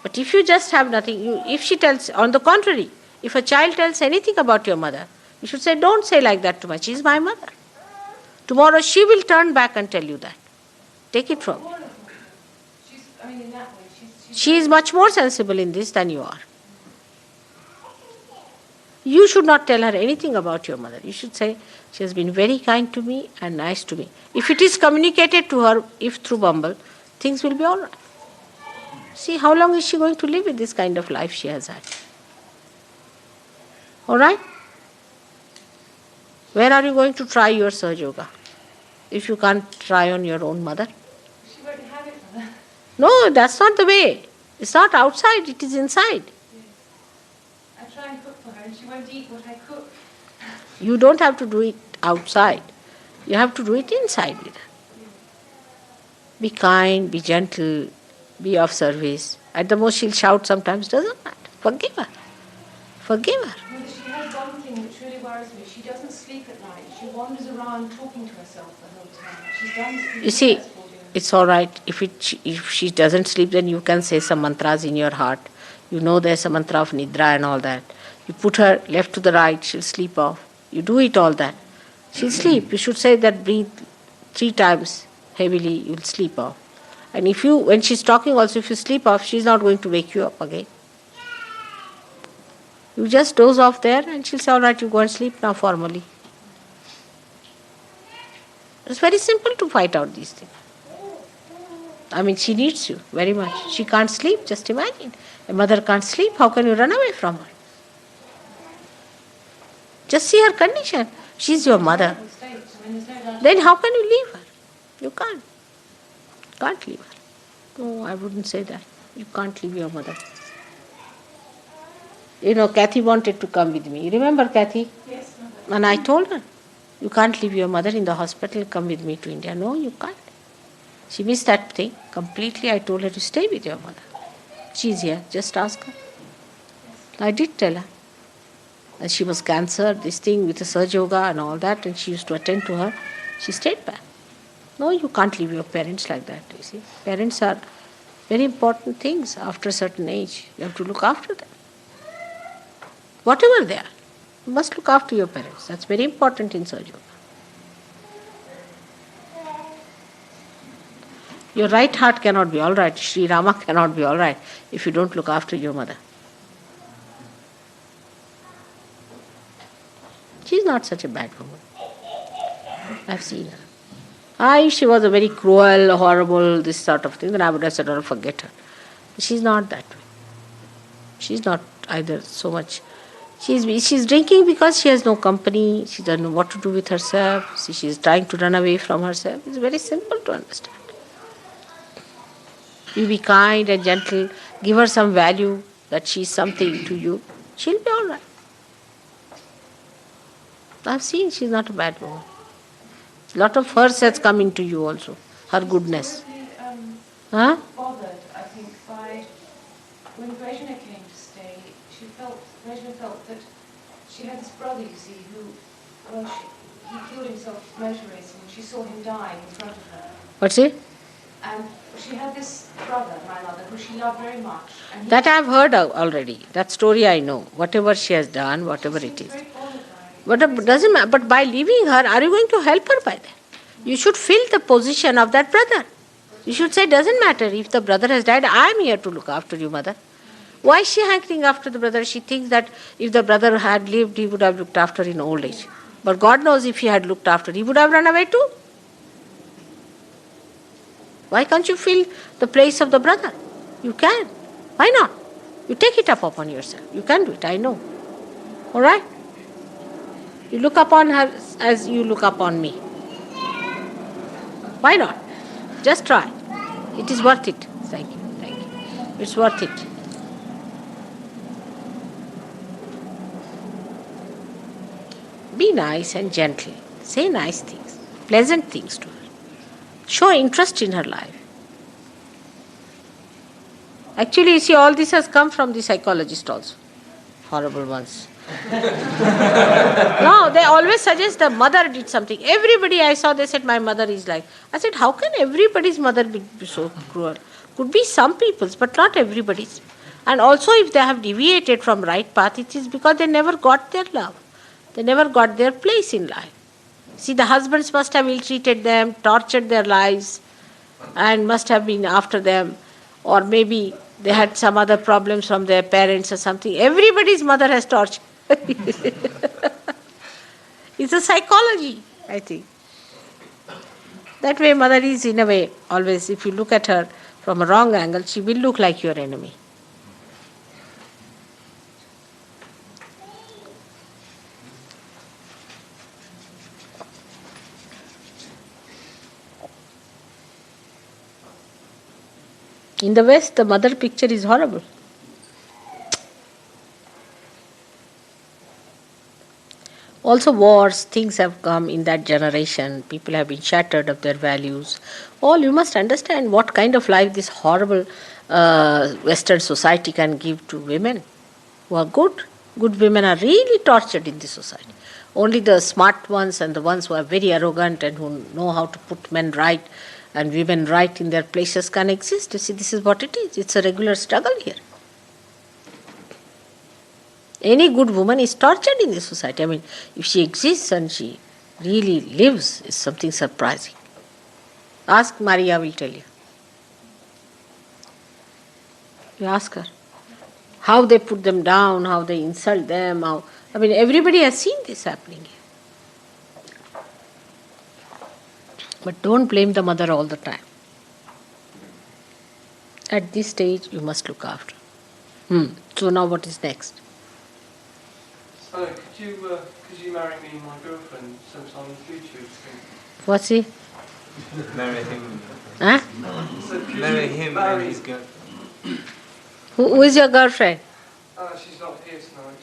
But if you just have nothing, if she tells, on the contrary, if a child tells anything about your mother, you should say, don't say like that to me, she is my mother. Tomorrow she will turn back and tell you that. Take it from me. In that way, She is much more sensible in this than you are. You should not tell her anything about your mother. You should say, she has been very kind to me and nice to me. If it is communicated to her, if through Bumble, things will be all right. See, how long is she going to live with this kind of life she has had? All right? Where are you going to try your Sahaja Yoga? If you can't try on your own mother? she won't have it for that. No, that's not the way. It's not outside, it is inside. I try and cook for her and she won't eat what I cook. You don't have to do it outside. You have to do it inside with her. Be kind, be gentle, be of service. At the most she'll shout sometimes, doesn't matter. Forgive her. Forgive her. Mother, she has one thing which really worries me. She doesn't sleep at night. She wanders around talking to herself the whole time. She's done this. You see, it's all right. If she doesn't sleep, then you can say some mantras in your heart. You know there's a mantra of Nidra and all that. You put her left to the right, she'll sleep off. You do it all that. She'll sleep. You should say that, breathe 3 times heavily, you'll sleep off. And when she's talking also, if you sleep off, she's not going to wake you up again. You just doze off there and she'll say, all right, you go and sleep now formally. It's very simple to fight out these things. I mean, she needs you very much. She can't sleep, just imagine. A mother can't sleep, how can you run away from her? Just see her condition. She's your mother. Then how can you leave her? You can't. Can't leave her. No, I wouldn't say that. You can't leave your mother. You know, Kathy wanted to come with me. You remember Kathy? Yes, Mother. And I told her, you can't leave your mother in the hospital, come with me to India. No, you can't. She missed that thing completely. I told her to stay with your mother. She's here, just ask her. I did tell her. And she was cancer, this thing with the Sahaja Yoga and all that, and she used to attend to her. She stayed back. No, you can't leave your parents like that, you see. Parents are very important things after a certain age. You have to look after them. Whatever they are, you must look after your parents. That's very important in Sahaja Yoga. Your right heart cannot be all right. Sri Rama cannot be all right if you don't look after your mother. She's not such a bad woman. I've seen her. If she was a very cruel, horrible, this sort of thing, then I would have said, oh, forget her. But she's not that way. She's not either so much. She's drinking because she has no company. She doesn't know what to do with herself. She's trying to run away from herself. It's very simple to understand. You be kind and gentle. Give her some value that she's something to you. She'll be all right. I've seen she's not a bad woman. A lot of hers has come into you also. Her goodness. Bothered, I think, by when Brezhnev came to stay. Brezhnev felt that she had this brother, you see, who, he killed himself motor racing. She saw him dying in front of her. What's it? And she had this brother, my mother, who she loved very much. And That I've heard already. That story I know. Whatever she has done, whatever it is. very bothered by it. But it doesn't matter. But by leaving her, are you going to help her by that? You should fill the position of that brother. You should say, doesn't matter if the brother has died, I am here to look after you, mother. Why is she hankering after the brother? She thinks that if the brother had lived, he would have looked after in old age. But God knows if he had looked after, he would have run away too. Why can't you fill the place of the brother? You can. Why not? You take it up upon yourself. You can do it, I know. All right? You look upon her as you look upon me. Why not? Just try. It is worth it. Thank you. Thank you. It's worth it. Be nice and gentle. Say nice things, pleasant things to her. Show interest in her life. Actually, you see, all this has come from the psychologist also. Horrible ones. No, they always suggest the mother did something. Everybody I saw, they said, my mother is like. I said, how can everybody's mother be so cruel? Could be some people's, but not everybody's. And also if they have deviated from right path, it is because they never got their love. They never got their place in life. See, the husbands must have ill-treated them, tortured their lives, and must have been after them. Or maybe they had some other problems from their parents or something. Everybody's mother has tortured. It's a psychology, I think. That way mother is in a way, always, if you look at her from a wrong angle, she will look like your enemy. In the West, the mother picture is horrible. Also wars, things have come in that generation. People have been shattered of their values. All you must understand what kind of life this horrible Western society can give to women who are good. Good women are really tortured in this society. Only the smart ones and the ones who are very arrogant and who know how to put men right and women right in their places can exist. You see, this is what it is. It's a regular struggle here. Any good woman is tortured in this society. I mean, if she exists and she really lives, it's something surprising. Ask Maria, will tell you. You ask her. How they put them down, how they insult them, everybody has seen this happening here. But don't blame the mother all the time. At this stage, you must look after. So now what is next? Hello, could you marry me and my girlfriend sometime in the future? What's he? Marry him. Huh? So could Marry you him marry- and his girlfriend. Who is your girlfriend? She's not here tonight.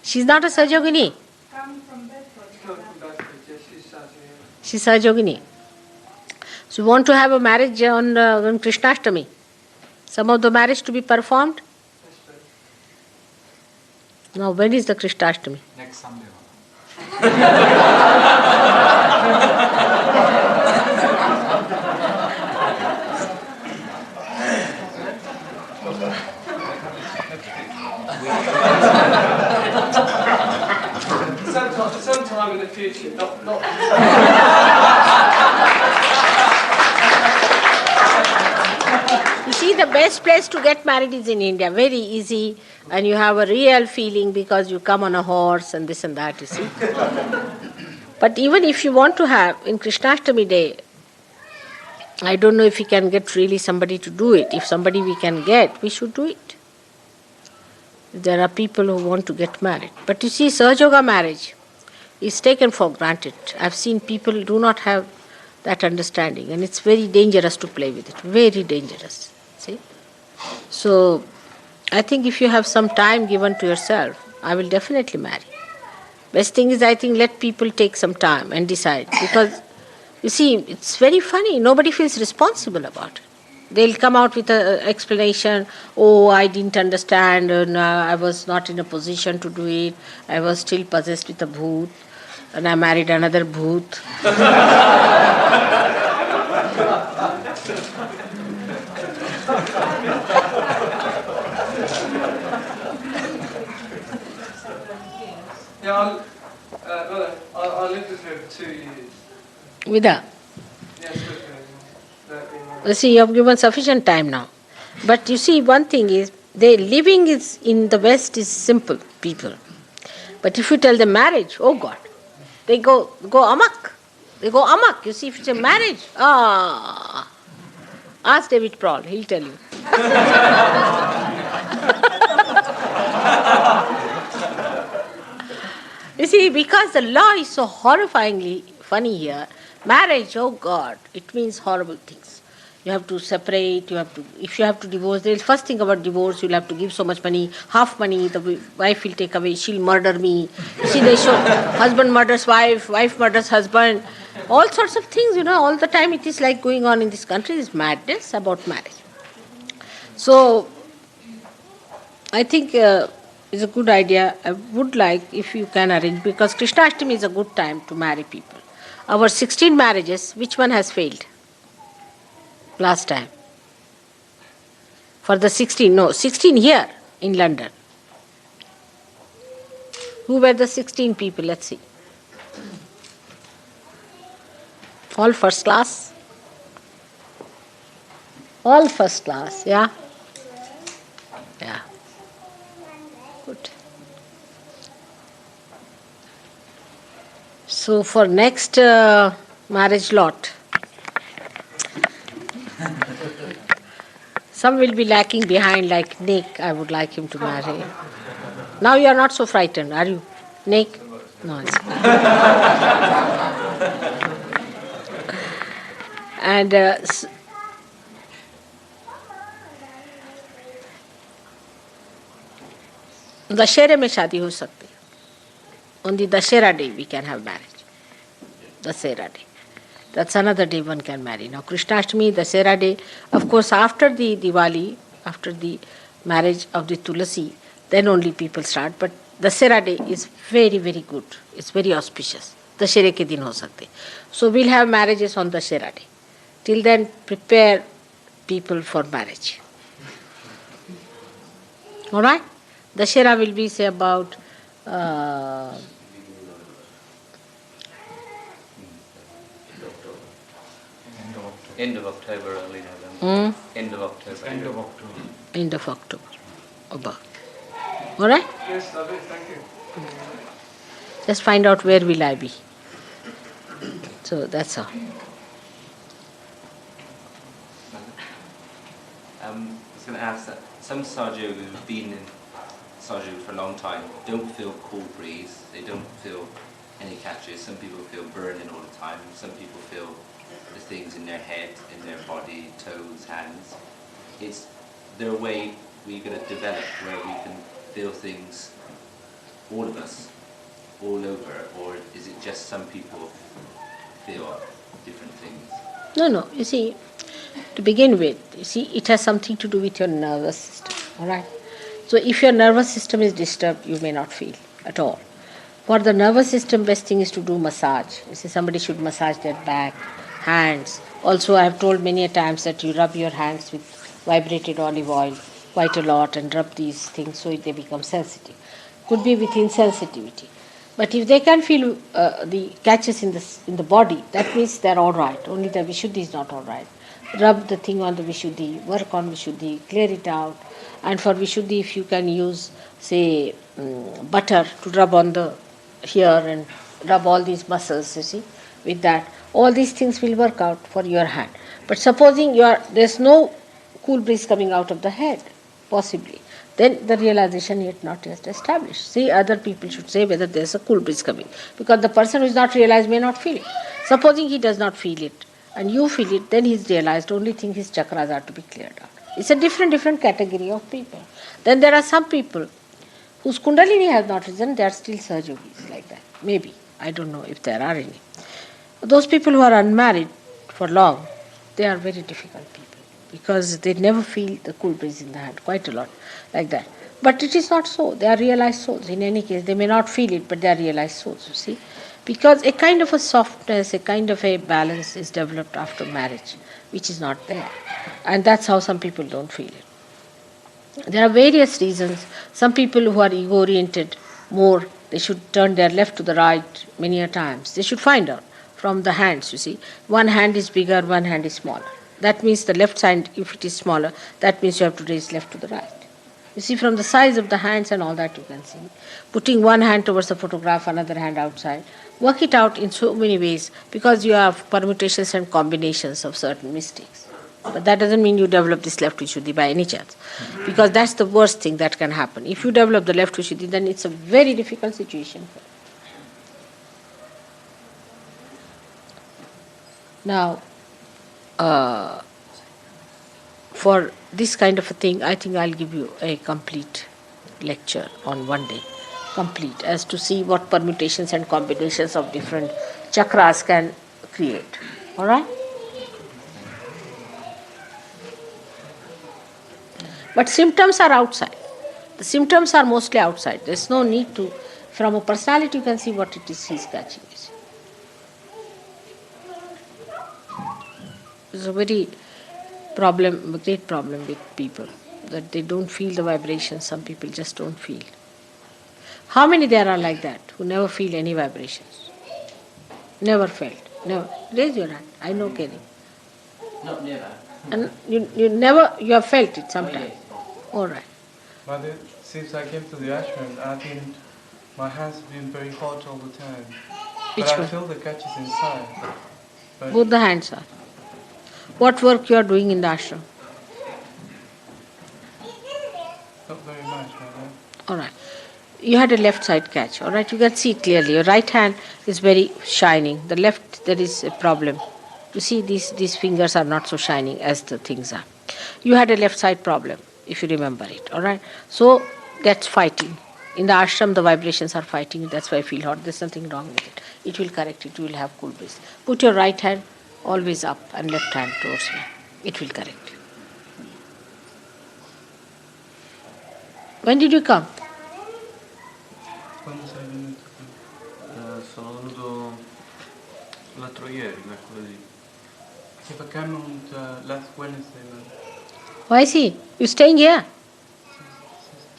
She's not a Sajogini. Come from Bedford. She's coming from Bedford. Yes, she's sat here. She's Sajogini. So you want to have a marriage on Krishnashtami? Some of the marriage to be performed? Yes, please. Now when is the Krishnashtami? Next Sunday. Sometime in the future, not. You see, the best place to get married is in India. Very easy, and you have a real feeling because you come on a horse and this and that, you see. But even if you want to have, in Krishnashtami day, I don't know if we can get really somebody to do it. If somebody we can get, we should do it. There are people who want to get married. But you see, Sahajoga marriage is taken for granted. I've seen people do not have that understanding, and it's very dangerous to play with it. Very dangerous. See? So, I think if you have some time given to yourself, I will definitely marry. Best thing is, I think, let people take some time and decide. Because, you see, it's very funny. Nobody feels responsible about it. They'll come out with an explanation, oh, I didn't understand, and I was not in a position to do it, I was still possessed with a bhoot, and I married another bhoot. Yeah, I lived with her for 2 years. With her. Yes, with her. You see, you have given sufficient time now. But you see, one thing is, living is in the West is simple, people. But if you tell them marriage, oh God, they go amok. They go amok. You see, if it's a marriage, ask David Prowl, he'll tell you. You see, because the law is so horrifyingly funny here, marriage, oh God, it means horrible things. You have to separate, if you have to divorce, they'll first think about divorce, you'll have to give so much money, half money, the wife will take away, she'll murder me. You see, they show husband murders wife, wife murders husband, all sorts of things, all the time it is like going on in this country, this madness about marriage. So, I think it's a good idea. I would like, if you can arrange, because Krishnashtami is a good time to marry people. Our 16 marriages, which one has failed? Last time. For the 16, no, 16 here in London. Who were the 16 people? Let's see. All first class? All first class, yeah? Yeah. Good. So for next marriage lot, some will be lacking behind, like Nick. I would like him to marry. Now you are not so frightened, are you, Nick? No. And दशहरे में शादी हो सकती है. On the Dashera day we can have marriage. Dashera day. That's another day one can marry. Now Krishnashtami, Dashera day, of course after the Diwali, after the marriage of the Tulasi, then only people start. But Dashera day is very, very good. It's very auspicious. Dashera ke din ho sakte. So we'll have marriages on Dashera day. Till then, prepare people for marriage. All right? Dashera will be, say, about End of October, early November. End of October. End of October. End of October. About. All right? Yes, lovely, thank you. Just find out where will I be. So that's all. I was going to ask that some Sajo who've been in Sajo for a long time don't feel cool breeze, they don't feel any catches. Some people feel burning all the time, some people feel the things in their head, in their body, toes, hands. Is there a way we're going to develop where we can feel things, all of us, all over, or is it just some people feel different things? No. You see, to begin with, you see, it has something to do with your nervous system. All right? So if your nervous system is disturbed, you may not feel at all. For the nervous system, best thing is to do massage. You see, somebody should massage their back, hands. Also, I have told many a times that you rub your hands with vibrated olive oil quite a lot and rub these things so they become sensitive. Could be with insensitivity. But if they can feel the catches in the body, that means they're all right. Only the Vishuddhi is not all right. Rub the thing on the Vishuddhi, work on Vishuddhi, clear it out. And for Vishuddhi, if you can use, say, butter to rub on the here and rub all these muscles, you see, with that, all these things will work out for your hand. But supposing there's no cool breeze coming out of the head, possibly, then the realization yet not yet established. See, other people should say whether there's a cool breeze coming. Because the person who is not realized may not feel it. Supposing he does not feel it, and you feel it, then he's realized only thing his chakras are to be cleared out. It's a different category of people. Then there are some people whose kundalini has not risen, they are still Sahaja yogis like that. Maybe. I don't know if there are any. Those people who are unmarried for long, they are very difficult people because they never feel the cool breeze in the hand, quite a lot, like that. But it is not so. They are realized souls. In any case, they may not feel it, but they are realized souls, you see. Because a kind of a softness, a kind of a balance is developed after marriage, which is not there. And that's how some people don't feel it. There are various reasons. Some people who are ego-oriented more, they should turn their left to the right many a times. They should find out from the hands, you see. One hand is bigger, one hand is smaller. That means the left side, if it is smaller, that means you have to raise left to the right. You see, from the size of the hands and all that you can see. Putting one hand towards the photograph, another hand outside. Work it out in so many ways because you have permutations and combinations of certain mistakes. But that doesn't mean you develop this left Vishuddhi by any chance. Because that's the worst thing that can happen. If you develop the left Vishuddhi, then it's a very difficult situation. Now, for this kind of a thing, I think I'll give you a complete lecture on one day. Complete, as to see what permutations and combinations of different chakras can create. All right? But symptoms are outside. The symptoms are mostly outside. There's no need to, from a personality you can see what it is he's catching. It's a very great problem with people. that they don't feel the vibrations. Some people just don't feel. How many there are like that who never feel any vibrations? Never felt. Never. Raise your hand. I know, Kenny. Not never. And you have felt it sometime. All right. Mother, since I came to the ashram, I've been, my hands have been very hot all the time. Which But I one? feel the catches inside. But Both the hands are. What work you are doing in the ashram? not very much, Mother. All right. You had a left side catch. All right. You can see clearly. Your right hand is very shining. The left, there is a problem. You see, these fingers are not so shining as the things are. You had a left side problem, if you remember it. All right. So that's fighting. In the ashram, the vibrations are fighting. That's why I feel hot. There's nothing wrong with it. It will correct it. You will have cool breeze. Put your right hand always up and left hand towards me. It will correct it. When did you come? Quando sei venuto qui? Sono venuto l'altro ieri, mercoledì. If I came on last Wednesday, Mother. Why is he? You staying here?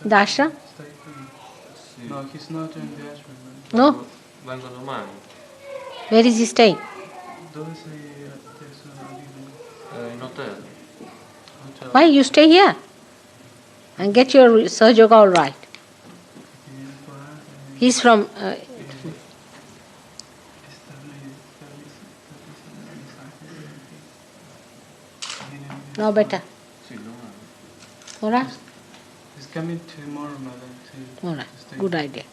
In the ashram? Stay here. Sì. No, he's not in the ashram, Mother. No? Vengo domani. Where is he staying? Dove sei adesso a vivere? In hotel. Hotel. Why? You stay here and get your Sahaja Yoga all right. He's from... now better. Sì, domani. All right? He's coming tomorrow, Mother, to All right. stay. Good idea.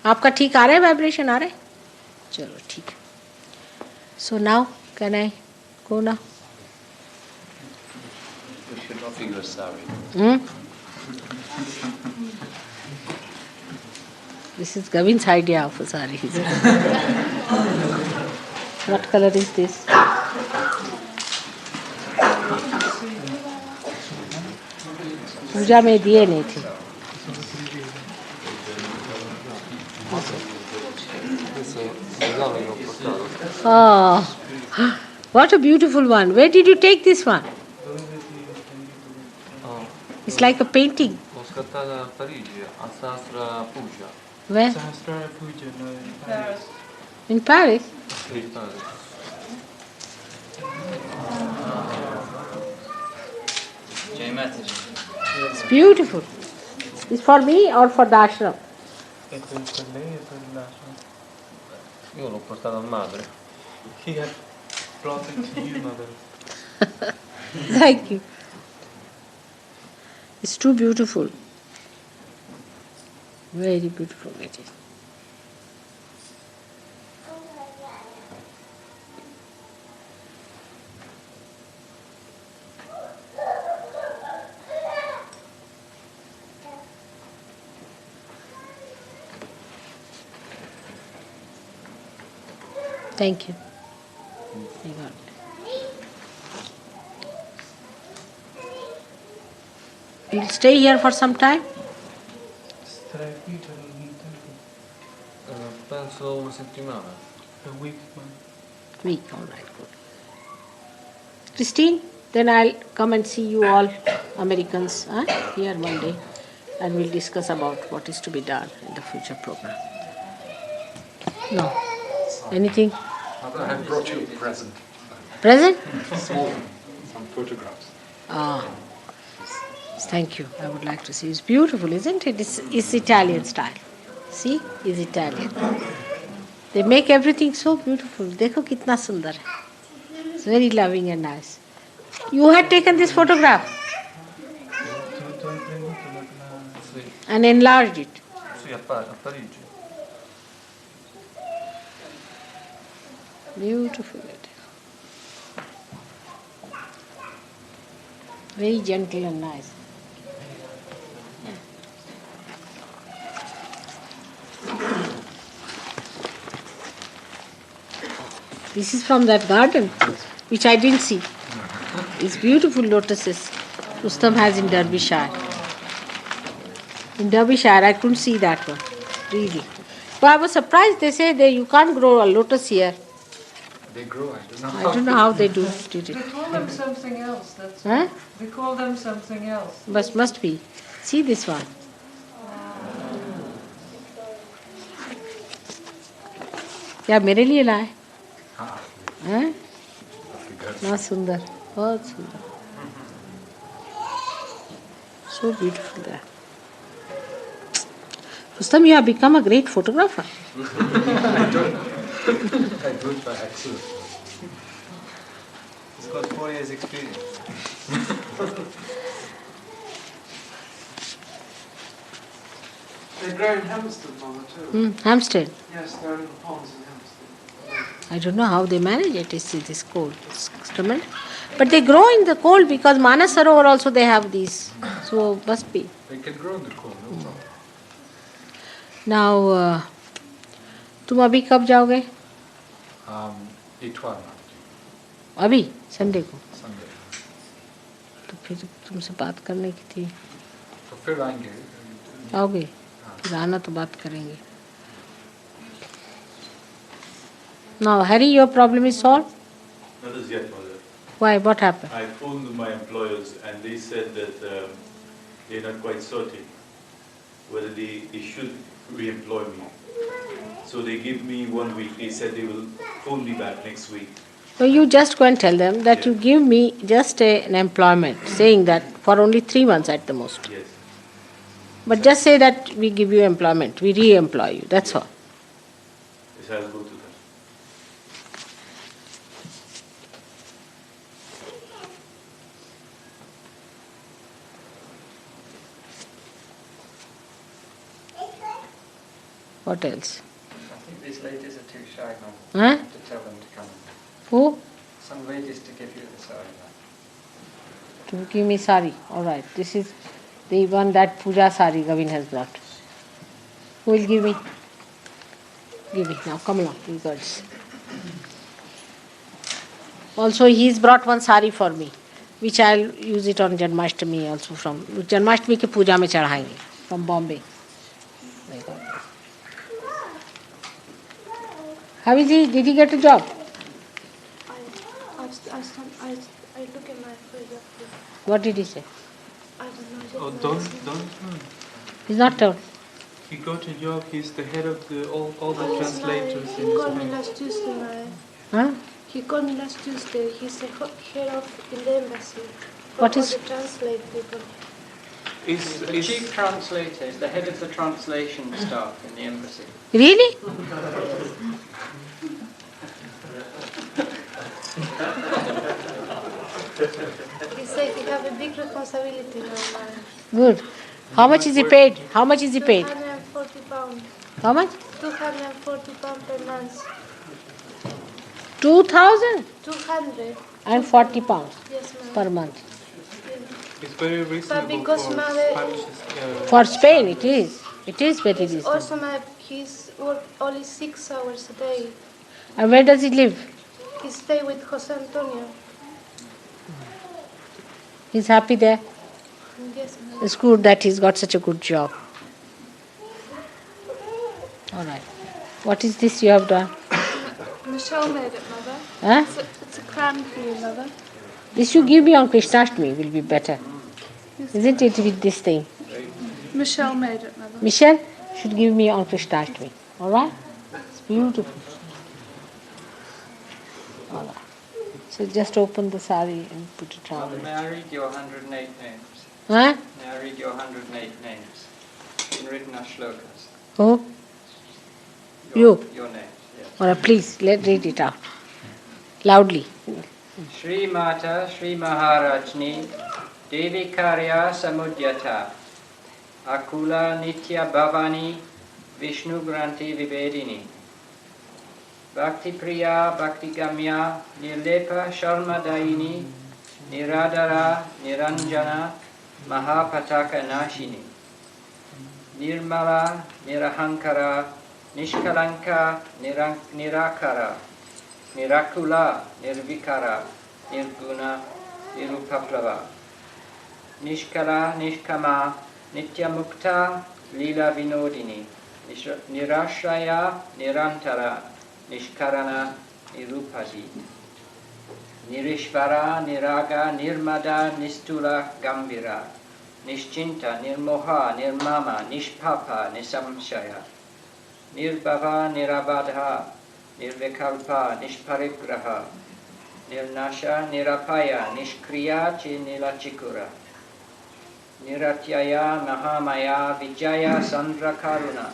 आपका ठीक आ रहा है vibration आ रहा है चलो ठीक है so now can I go now You should not feel sorry. This is Gavin's idea of a sari. What color is this? पूजा में दिए नहीं थे Oh, what a beautiful one. Where did you take this one? It's like a painting. L'ho scattata a Parigi, a Sastra Puja. Where? Sahasrara Puja, no, in Paris. In Paris? Sì, in Paris. It's beautiful. It's for me or for the ashram? E per lei e per l'ashram. Io l'ho portata a madre. He had brought it to you, Mother. Thank you. It's too beautiful. Very beautiful it is. Thank you. May God bless. You'll stay here for some time? Starei qui per un tempo. Penso una settimana. A week, Mother. Week, all right, good. Christine, then I'll come and see you all Americans here one day and we'll discuss about what is to be done in the future program. No. Anything? I brought you a present. Present? Small one. Some photographs. Ah. Thank you. I would like to see. It's beautiful, isn't it? It's Italian style. See? It's Italian. They make everything so beautiful. Dekho kitna sundar hai. It's very loving and nice. You had taken this photograph Tu hai prenduto la... Sì, and enlarged it. sì, a Parigi. Beautiful it is. Very gentle and nice. This is from that garden, which I didn't see. It's beautiful lotuses Rustam has in Derbyshire. In Derbyshire, I couldn't see that one, really. But I was surprised, they say that you can't grow a lotus here. They grow, I don't know. I don't know how they did it. They call them something else, that's Huh? They call them something else. But must be. See this one. क्या मेरे लिए लाए? हाँ, हैं? आपके घर से। ना सुंदर, बहुत सुंदर. So beautiful there. Rustam, you have become a great photographer. I don't know. I do it by accident. He's got 4 years experience. They grow in Hampstead, Mama, too. Hampstead. Yes, they're in the ponds in Hampstead. I don't know how they manage it. It's this cold. It's tremendous. But they grow in the cold because Manas Sarovar also they have these. So must be. They can grow in the cold, no problem. Now, तुम अभी कब जाओगे? इतवार अभी Sunday को. Sunday. तो फिर तुमसे बात करने की थी. तो फिर आएंगे. आओगे? फिर आना तो बात करेंगे. Now, Harry, your problem is solved? Not as yet, Mother. Why? What happened? I phoned my employers and they said that they're not quite certain whether they should re-employ me. So they give me 1 week. They said they will phone me back next week. So you just go and tell them that you give me just an employment, saying that for only 3 months at the most. Yes. But just say that we give you employment, we re-employ you, that's all. Yes, I'll go to them. What else? I think these ladies are too shy, man. Huh? To tell them to come. Who? Some ladies to give you the sari, man. To give me sari. All right. This is the one that puja sari Gavin has brought. Who will give me? Give me. Now come along, you girls. Also, he's brought one sari for me, which I'll use it on Janmashtami also from Janmashtami ke puja mein chadhayenge from Bombay. How is he? Did he get a job? I look at my figure. What did he say? I don't know. Oh, don't. He's not told. He got a job. He's the head of all the Yes, translators he in called me Spain. last Tuesday night. Huh? He called me last Tuesday. He's the head of in the embassy. What all is- the translate people? The chief translator is the head of the translation staff in the embassy. Really? He said he have a big responsibility now. Good. How much is he paid? How much is he paid? 240 pounds. How much? 240 pounds per month. 2,000 200. and 40 pounds Yes, ma'am. per month. It's very reasonable because for mother- Spanish. For Spain, it is. It is very reasonable. Also, he's work only 6 hours a day. And where does he live? He stay with Jose Antonio. He's happy there. Yes, ma'am. It's good that he's got such a good job. All right. What is this you have done? Michelle made it, Mother. Huh? It's a crown for you, Mother. This you give me on Krishnashtami will be better. Isn't it with this thing? Michelle made it, Mother. Michelle should give me on Krishnashtami. All right? It's beautiful. All right. So just open the sari and put it on. May I read your 108 names? Huh? May I read your 108 names in written as shlokas? Who? You. Your names, yes. All right, please, let's read it out. Loudly. Shri Mata Shri Maharajni Devi Karya Samudyata Akula Nitya Bhavani Vishnu Granti Vivedini Bhakti Priya Bhakti Gamya Nirlepa Sharma Daini Niradara Niranjana Mahapataka Nashini Nirmala Nirahankara Nishkalanka Nirakara Nirakula, Nirvikara, Nirguna, Nirupaplava. Nishkala, Nishkama, Nityamukta, Lila Vinodini. Nirashraya, Nirantara, Nishkarana, Nirupajit. Nirishvara, Niraga, Nirmada, Nistula, Gambira. Nischinta, Nirmoha, Nirmama, Nishpapa, Nisamshaya. Nirbhava, Nirabadha, Nirvikalpa, Nishparigraha. Nirnasha, Nirapaya, Nishkriya, Nilachikura. Niratyaya, Mahamaya, Vijaya, Sandrakaruna.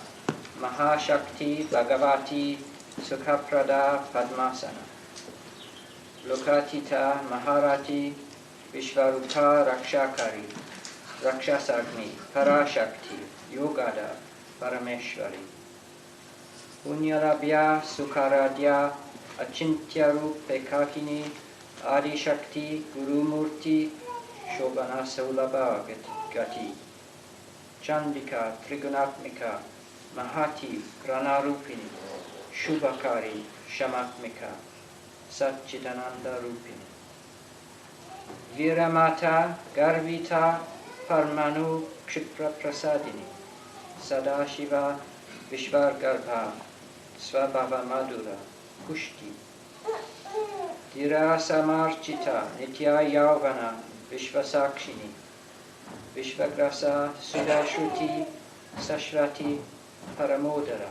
Mahashakti, Bhagavati, Sukhaprada, Padmasana. Lokatita, Maharati, Vishvarupa, Rakshakari, Rakshasagni, Parashakti, Yogada, Parameshwari. Punyarabhya, Sukharadhya, Achintyarupe Adi Shakti, Gurumurti, Shobhana Saulabha Gati. Chandika, Trigunatmika, Mahati, Granarupini, Shubhakari, Shamatmika, Satchitananda Rupini. Viramata, Garvita, Parmanu, Kshipra Prasadini, Sadashiva, Vishvargarbha, Svabhava Madhura, Pushti. Dhira Samarchita, Nitya Yauvana, Vishvasakshini, Vishvagrasa, Sudashruti, Sashvati, Paramodara,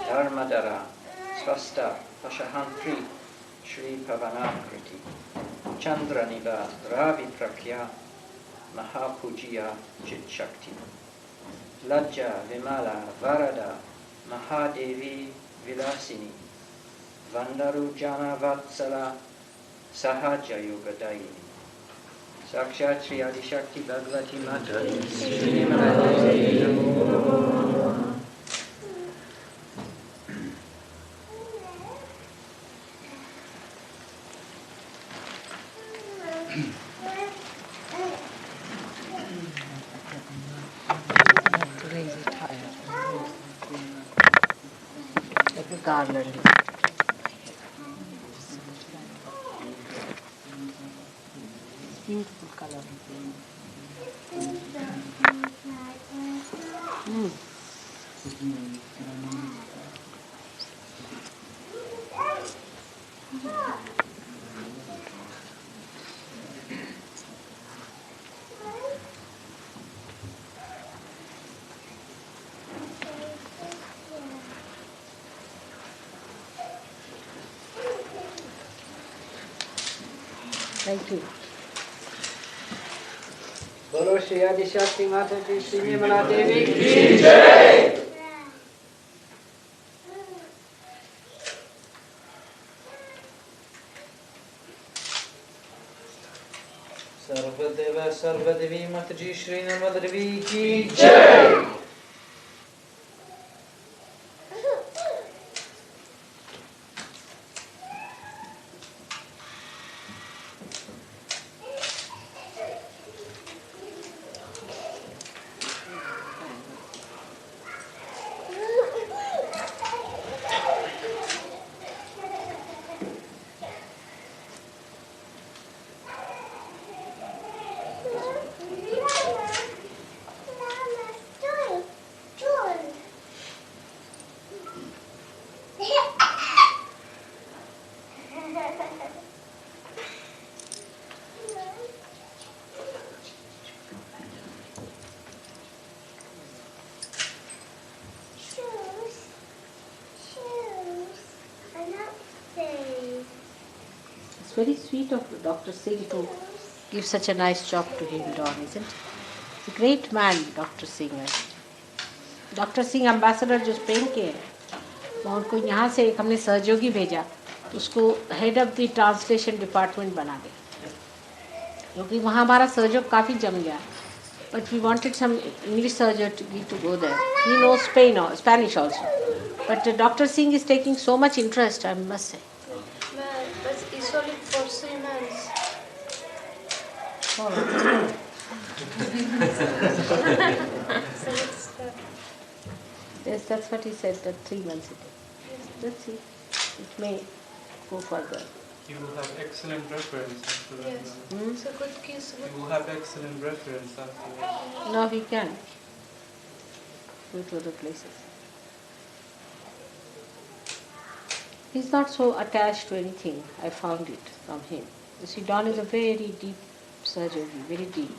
Dharmadara, Svasta, Pashahantri, Shri Pavanakriti, Chandraniva, Ravi Prakya, Mahapujiya, Chit Shakti, Lajja, Vimala, Varada, Mahadevi, Vilasini, Vandaru Jana Vatsala, Sahaja Yogadayini. Sakshat Sri Adi Shakti Bhagavati Mata. Raise it higher. Like a garland. Beautiful color. Thank you. Bolo Shri Adi Shakti Mata Ji Shri Nirmala Devi Ki Jai. Sarvadeva Sarvadevi Mata Ji Shri Nirmala Devi Ki Jai. It's very sweet of Dr. Singh to give such a nice job to him, Don, isn't it? He's a great man, Dr. Singh. Doctor Singh ambassador जो Spain के हैं, मैं उनको यहाँ से एक हमने सहयोगी भेजा तो उसको head of the translation department बना दे, क्योंकि वहाँ हमारा सहयोग काफ़ी जम गया. But we wanted some English surgeon to go there. He knows Spanish also. But Dr. Singh is taking so much interest, I must say. But it's only for 3 months. Oh. So it's Yes, that's what he said, that 3 months it is. Let's see. It may go further. You will have excellent reference after that. yes. It's a good kiss. You will have excellent reference after that. No, he can go to other places. He's not so attached to anything. I found it from him. You see, Don is a very deep surgeon, very deep.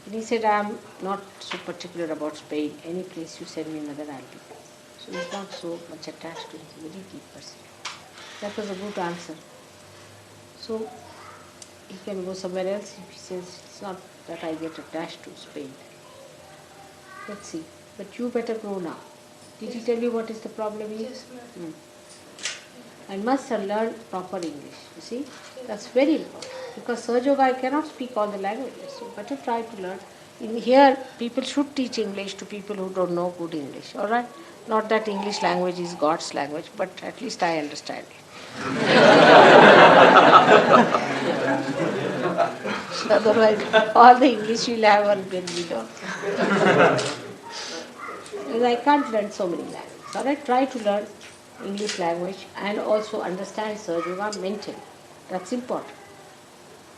And he said, I'm not so particular about Spain. Any place you send me, Mother, I'll be. So he's not so much attached to it. He's a very deep person. That was a good answer. So he can go somewhere else if he says, it's not that I get attached to Spain. Let's see. But you better grow now. Did he tell you what is the problem is? Yes, ma'am. And must learn proper English. You see, that's very important. Because Sergio Guy cannot speak all the languages. So better try to learn. In here, people should teach English to people who don't know good English. All right? Not that English language is God's language, but at least I understand it. Otherwise, all the English we'll have and then we don't. Because I can't learn so many languages. All right? Try to learn English language and also understand Sarjuga mentally. That's important.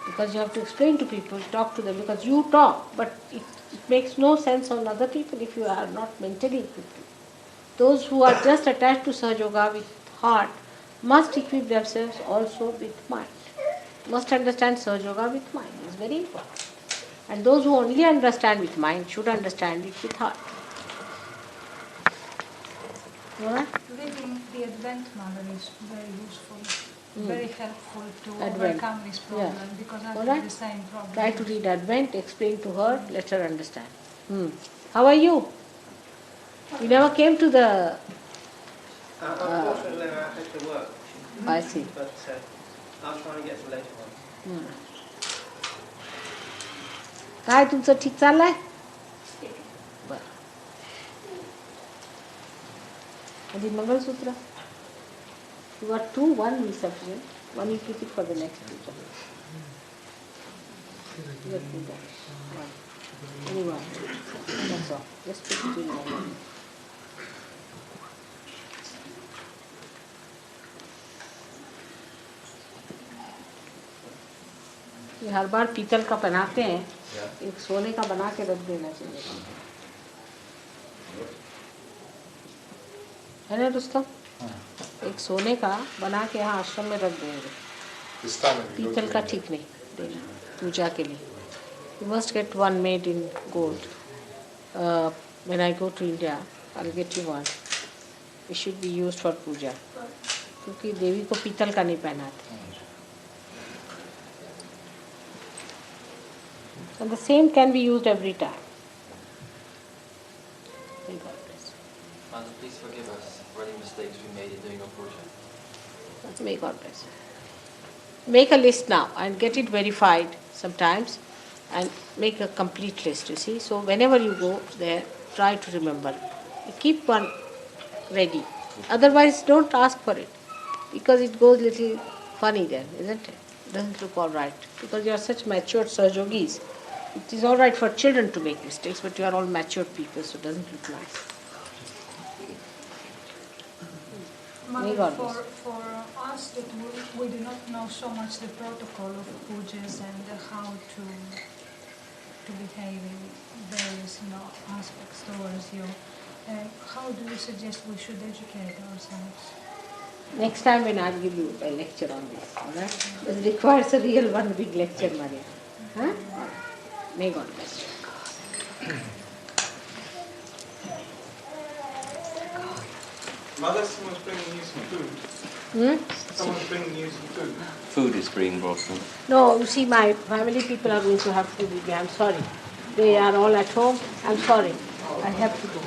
Because you have to explain to people, talk to them, because you talk, but it makes no sense on other people if you are not mentally equipped. Those who are just attached to Sahaja with heart must equip themselves also with mind. Must understand Sahaja with mind. It's very important. And those who only understand with mind should understand it with heart. Alright? Reading the Advent Mother is very useful, very helpful to Advent. overcome this problem, because I have the same problem. Try to read Advent, explain to her, let her understand. How are you? You never came to the... Unfortunately, I had to work. I see. But I'll try and get to later on. काय तुमचं ठीक चाललंय? बरं. आणि mangalsutra? You got two, one is sufficient. One you keep it for the next future. Let me do one. Only one. That's all. Just put it in one. ये हर बार पीतल का बनाते हैं, एक सोने का बना के रख देना चाहिए, है ना रुस्तम? एक सोने का बना के यहाँ आश्रम में रख देंगे, पीतल का ठीक नहीं देना पूजा के लिए. You must get one made in gold. When I go to India, I'll get you one. It should be used for puja, क्योंकि देवी को पीतल का नहीं पहनाते. And the same can be used every time. May God bless you. Mother, please forgive us for any mistakes we made in doing our puja. May God bless you. Make a list now and get it verified sometimes and make a complete list, you see. So whenever you go there, try to remember. Keep one ready. Otherwise, don't ask for it, because it goes little funny then, isn't it? Doesn't look all right. Because you are such matured Sahajogis. It is all right for children to make mistakes, but you are all matured people, so it doesn't look nice. Mother, for us that we do not know so much the protocol of pujas and how to behave in various aspects towards you, how do you suggest we should educate ourselves? Next time when I'll give you a lecture on this, all right? It requires a real one big lecture, Maria. Huh? May God bless you. Mother, someone's bringing you some food. Someone's bringing you some food. Food is being brought in. No, you see, my family people are going to have food with me. I'm sorry. They are all at home. I'm sorry. I have to go.